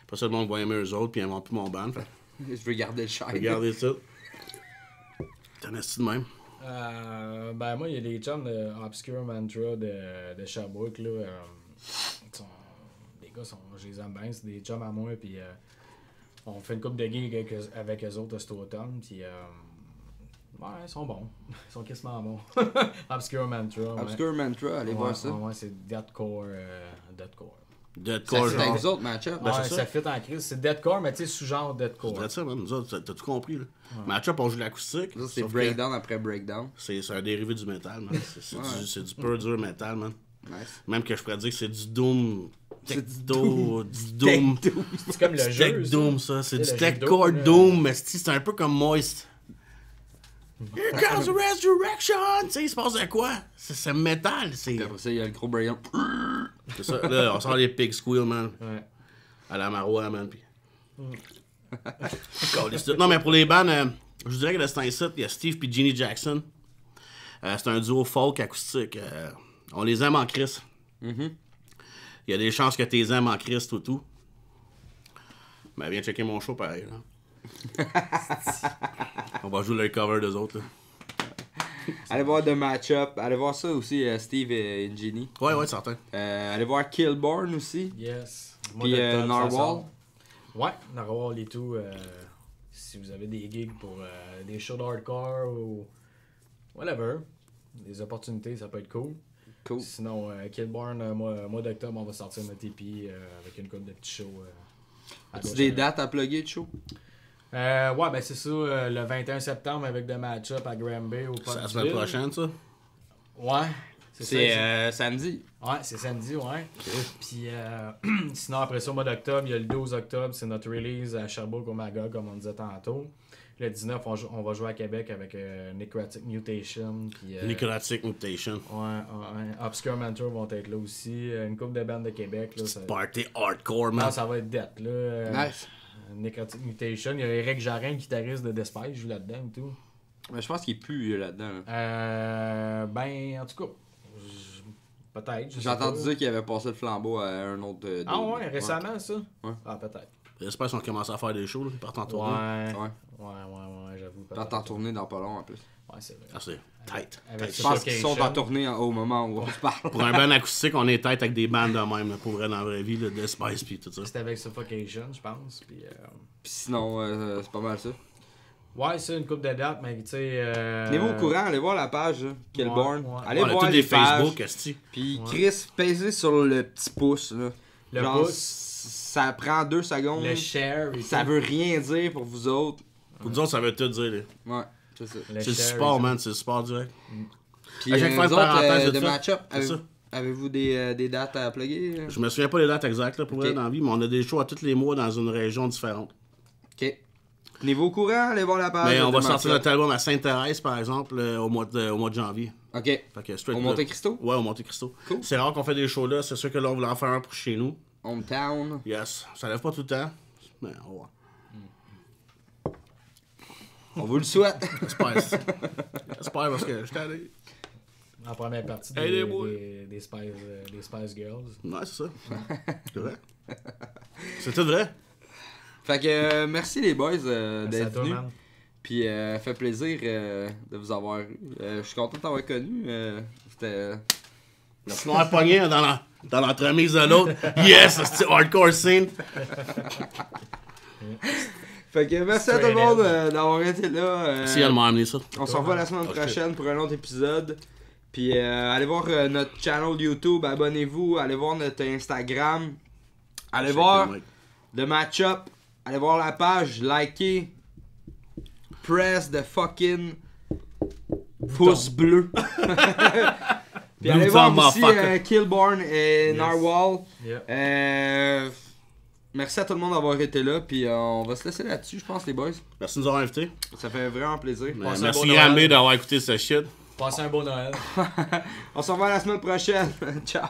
Pas ça, le monde va aimer eux autres, puis ils n'aiment plus mon band. Fait. Je veux garder le shine. Regardez ça. T'en as-tu de même? Ben moi, il y a des chums de Obscure Mantra de Sherbrooke, là. Les gars, je les aime bien, c'est des chums à moi, puis on fait une couple de gigs avec eux autres cet automne, puis ouais, ils sont bons. Ils sont quasiment bons. Obscure Mantra. Obscure Mantra, allez voir ça. Ouais, c'est deathcore. Deathcore. Deadcore, C'est avec genre. vous autres, match-up. Ben, Ouais, c'est ça. ça fit en crise. C'est deathcore, mais tu sais, sous-genre deathcore. C'est ça, man. Nous autres, t'as tout compris, là. Match-up, on joue l'acoustique. Ça, c'est sauf breakdown après breakdown. que C'est un dérivé du métal, man. C'est du pur dur métal, man. Nice. Même que je pourrais dire que c'est du doom. C'est du Techno, du doom. C'est comme le Du jeu. tech ça. doom, ça. C'est Tu du sais, le jeu techcore Doom, là. doom, mais c'est un peu comme Moist. Here comes the resurrection! Tu sais, il se passe de quoi? C'est métal, c'est. Puis après ça, il y a le gros breakdown. C'est ça. Là, on sort les pig squeal, man. Ouais. À la Marois, man. Puis. Non, mais pour les bandes, je dirais que de ce temps-ci, il y a Steve et Jeannie Jackson. C'est un duo folk acoustique. On les aime en Christ. Il y a des chances que tu les aimes en Christ ou tout. Ben, viens checker mon show pareil. Là. On va jouer le cover d'eux autres. Là. Allez voir The Match-Up. Allez voir ça aussi, Steve et Ginny. Ouais, certain. Allez voir Killborn aussi. Yes. Puis d'octobre, ça Narwhal. sort. Ouais, Narwhal et tout. Si vous avez des gigs pour des shows de hardcore ou whatever, des opportunités, ça peut être cool. Cool. Sinon, Killborn, mois d'octobre, on va sortir notre EP avec une couple de petits shows. As-tu des dates à plugger de show? Ouais, ben c'est ça, le 21 septembre avec The Match-Up à Granby au C'est la Pub semaine Ville. prochaine, ça. Ouais. C'est samedi. Ouais, c'est samedi, ouais. Puis sinon, après ça, au mois d'octobre, il y a le 12 octobre, c'est notre release à Sherbrooke au Magog, comme on disait tantôt. Le 19, on va jouer à Québec avec Necrotic Mutation. Puis, Necrotic Mutation. ouais, Obscure Mentor vont être là aussi. Une couple de bandes de Québec. Là, ça... Party hardcore, man. Non, ça va être dead. Là. Nice. Necrotic Mutation. Il y a Eric Jarin, guitariste de Despise, joue là-dedans et tout. Mais je pense qu'il pue là-dedans. Ben, en tout cas, peut-être. je J'ai sais entendu pas. dire qu'il avait passé le flambeau à un autre. Ah ouais, récemment ça? Ouais. Ah, peut-être. J'espère qu'ils ont commencé à faire des shows, là. Ils partent en tournée. Ouais, j'avoue. T'es en tournée dans pas long en plus. Ouais, c'est vrai. Ah, c'est tight. Avec Tight. Je pense qu'ils sont en Suffocation. tournée au moment où on se parle. Pour un band acoustique, on est tête avec des bandes de même, là, pour vrai, dans la vraie vie, là, de Spice pis tout ça. C'était avec Suffocation, je pense. Puis, Puis sinon, c'est pas mal ça. ouais, c'est une coupe de dates, mais tu sais. Tenez-vous au courant, allez voir la page là, Killborn. Ouais. Allez On a voir tous les des pages. Facebook, esti. Puis Chris, pèsez sur le petit pouce. Là. Le Genre, pouce. Ça prend 2 secondes. Le share. et Ça tout. veut rien dire pour vous autres. Pour nous autres, ça veut tout dire, là. Ouais, c'est ça. Le C'est le share support, et tout. man, c'est le support direct. Puis À chaque fois, vous une parenthèse autres, de de ça. match-up, C'est ça. avez-vous des dates à plugger? Je me souviens pas des dates exactes, là, pour Ok. vrai, dans la vie, mais on a des shows à tous les mois dans une région différente. Ok. Tenez-vous au courant, allez voir la page. Mais on de va sortir Match-Up. notre album à Sainte-Thérèse, par exemple, au mois de janvier. Ok. Fait que straight Au up. Monte-Cristo? Ouais, au Monte-Cristo. Cool. C'est rare qu'on fait des shows là, c'est sûr que là, on voulait en faire un pour chez nous. Hometown. Yes. Ça lève pas tout le temps, mais on va voir. On vous le souhaite. J'espère. J'espère parce que j'étais allé. En première partie Aidez-moi. des Spice Girls. Ouais, c'est ça. C'est vrai. C'est tout vrai. Fait que merci les boys Merci à d'être toi, venus. man. Puis fait plaisir de vous avoir eu. Je suis content de t'avoir connu. C'était. Le noir pogné dans l'entremise de l'autre. Yes, c'est hardcore scene. Fait que merci à tout le monde d'avoir été là. Si elle m'a amené ça. On se revoit la semaine Ok. prochaine pour un autre épisode. Puis allez voir notre channel YouTube, abonnez-vous, allez voir notre Instagram, allez voir The Match-Up, allez voir la page, likez, press the fucking pouce bleu. Puis allez Blue voir thumb, aussi motherfucker. Killborn et Yes. Narwhal. Yeah. Merci à tout le monde d'avoir été là, puis on va se laisser là-dessus, je pense, les boys. Merci de nous avoir invités. Ça fait vraiment plaisir. Passez un Merci beau Noël. Granby d'avoir écouté ce shit. Passez un beau Noël. On se revoit la semaine prochaine. Ciao.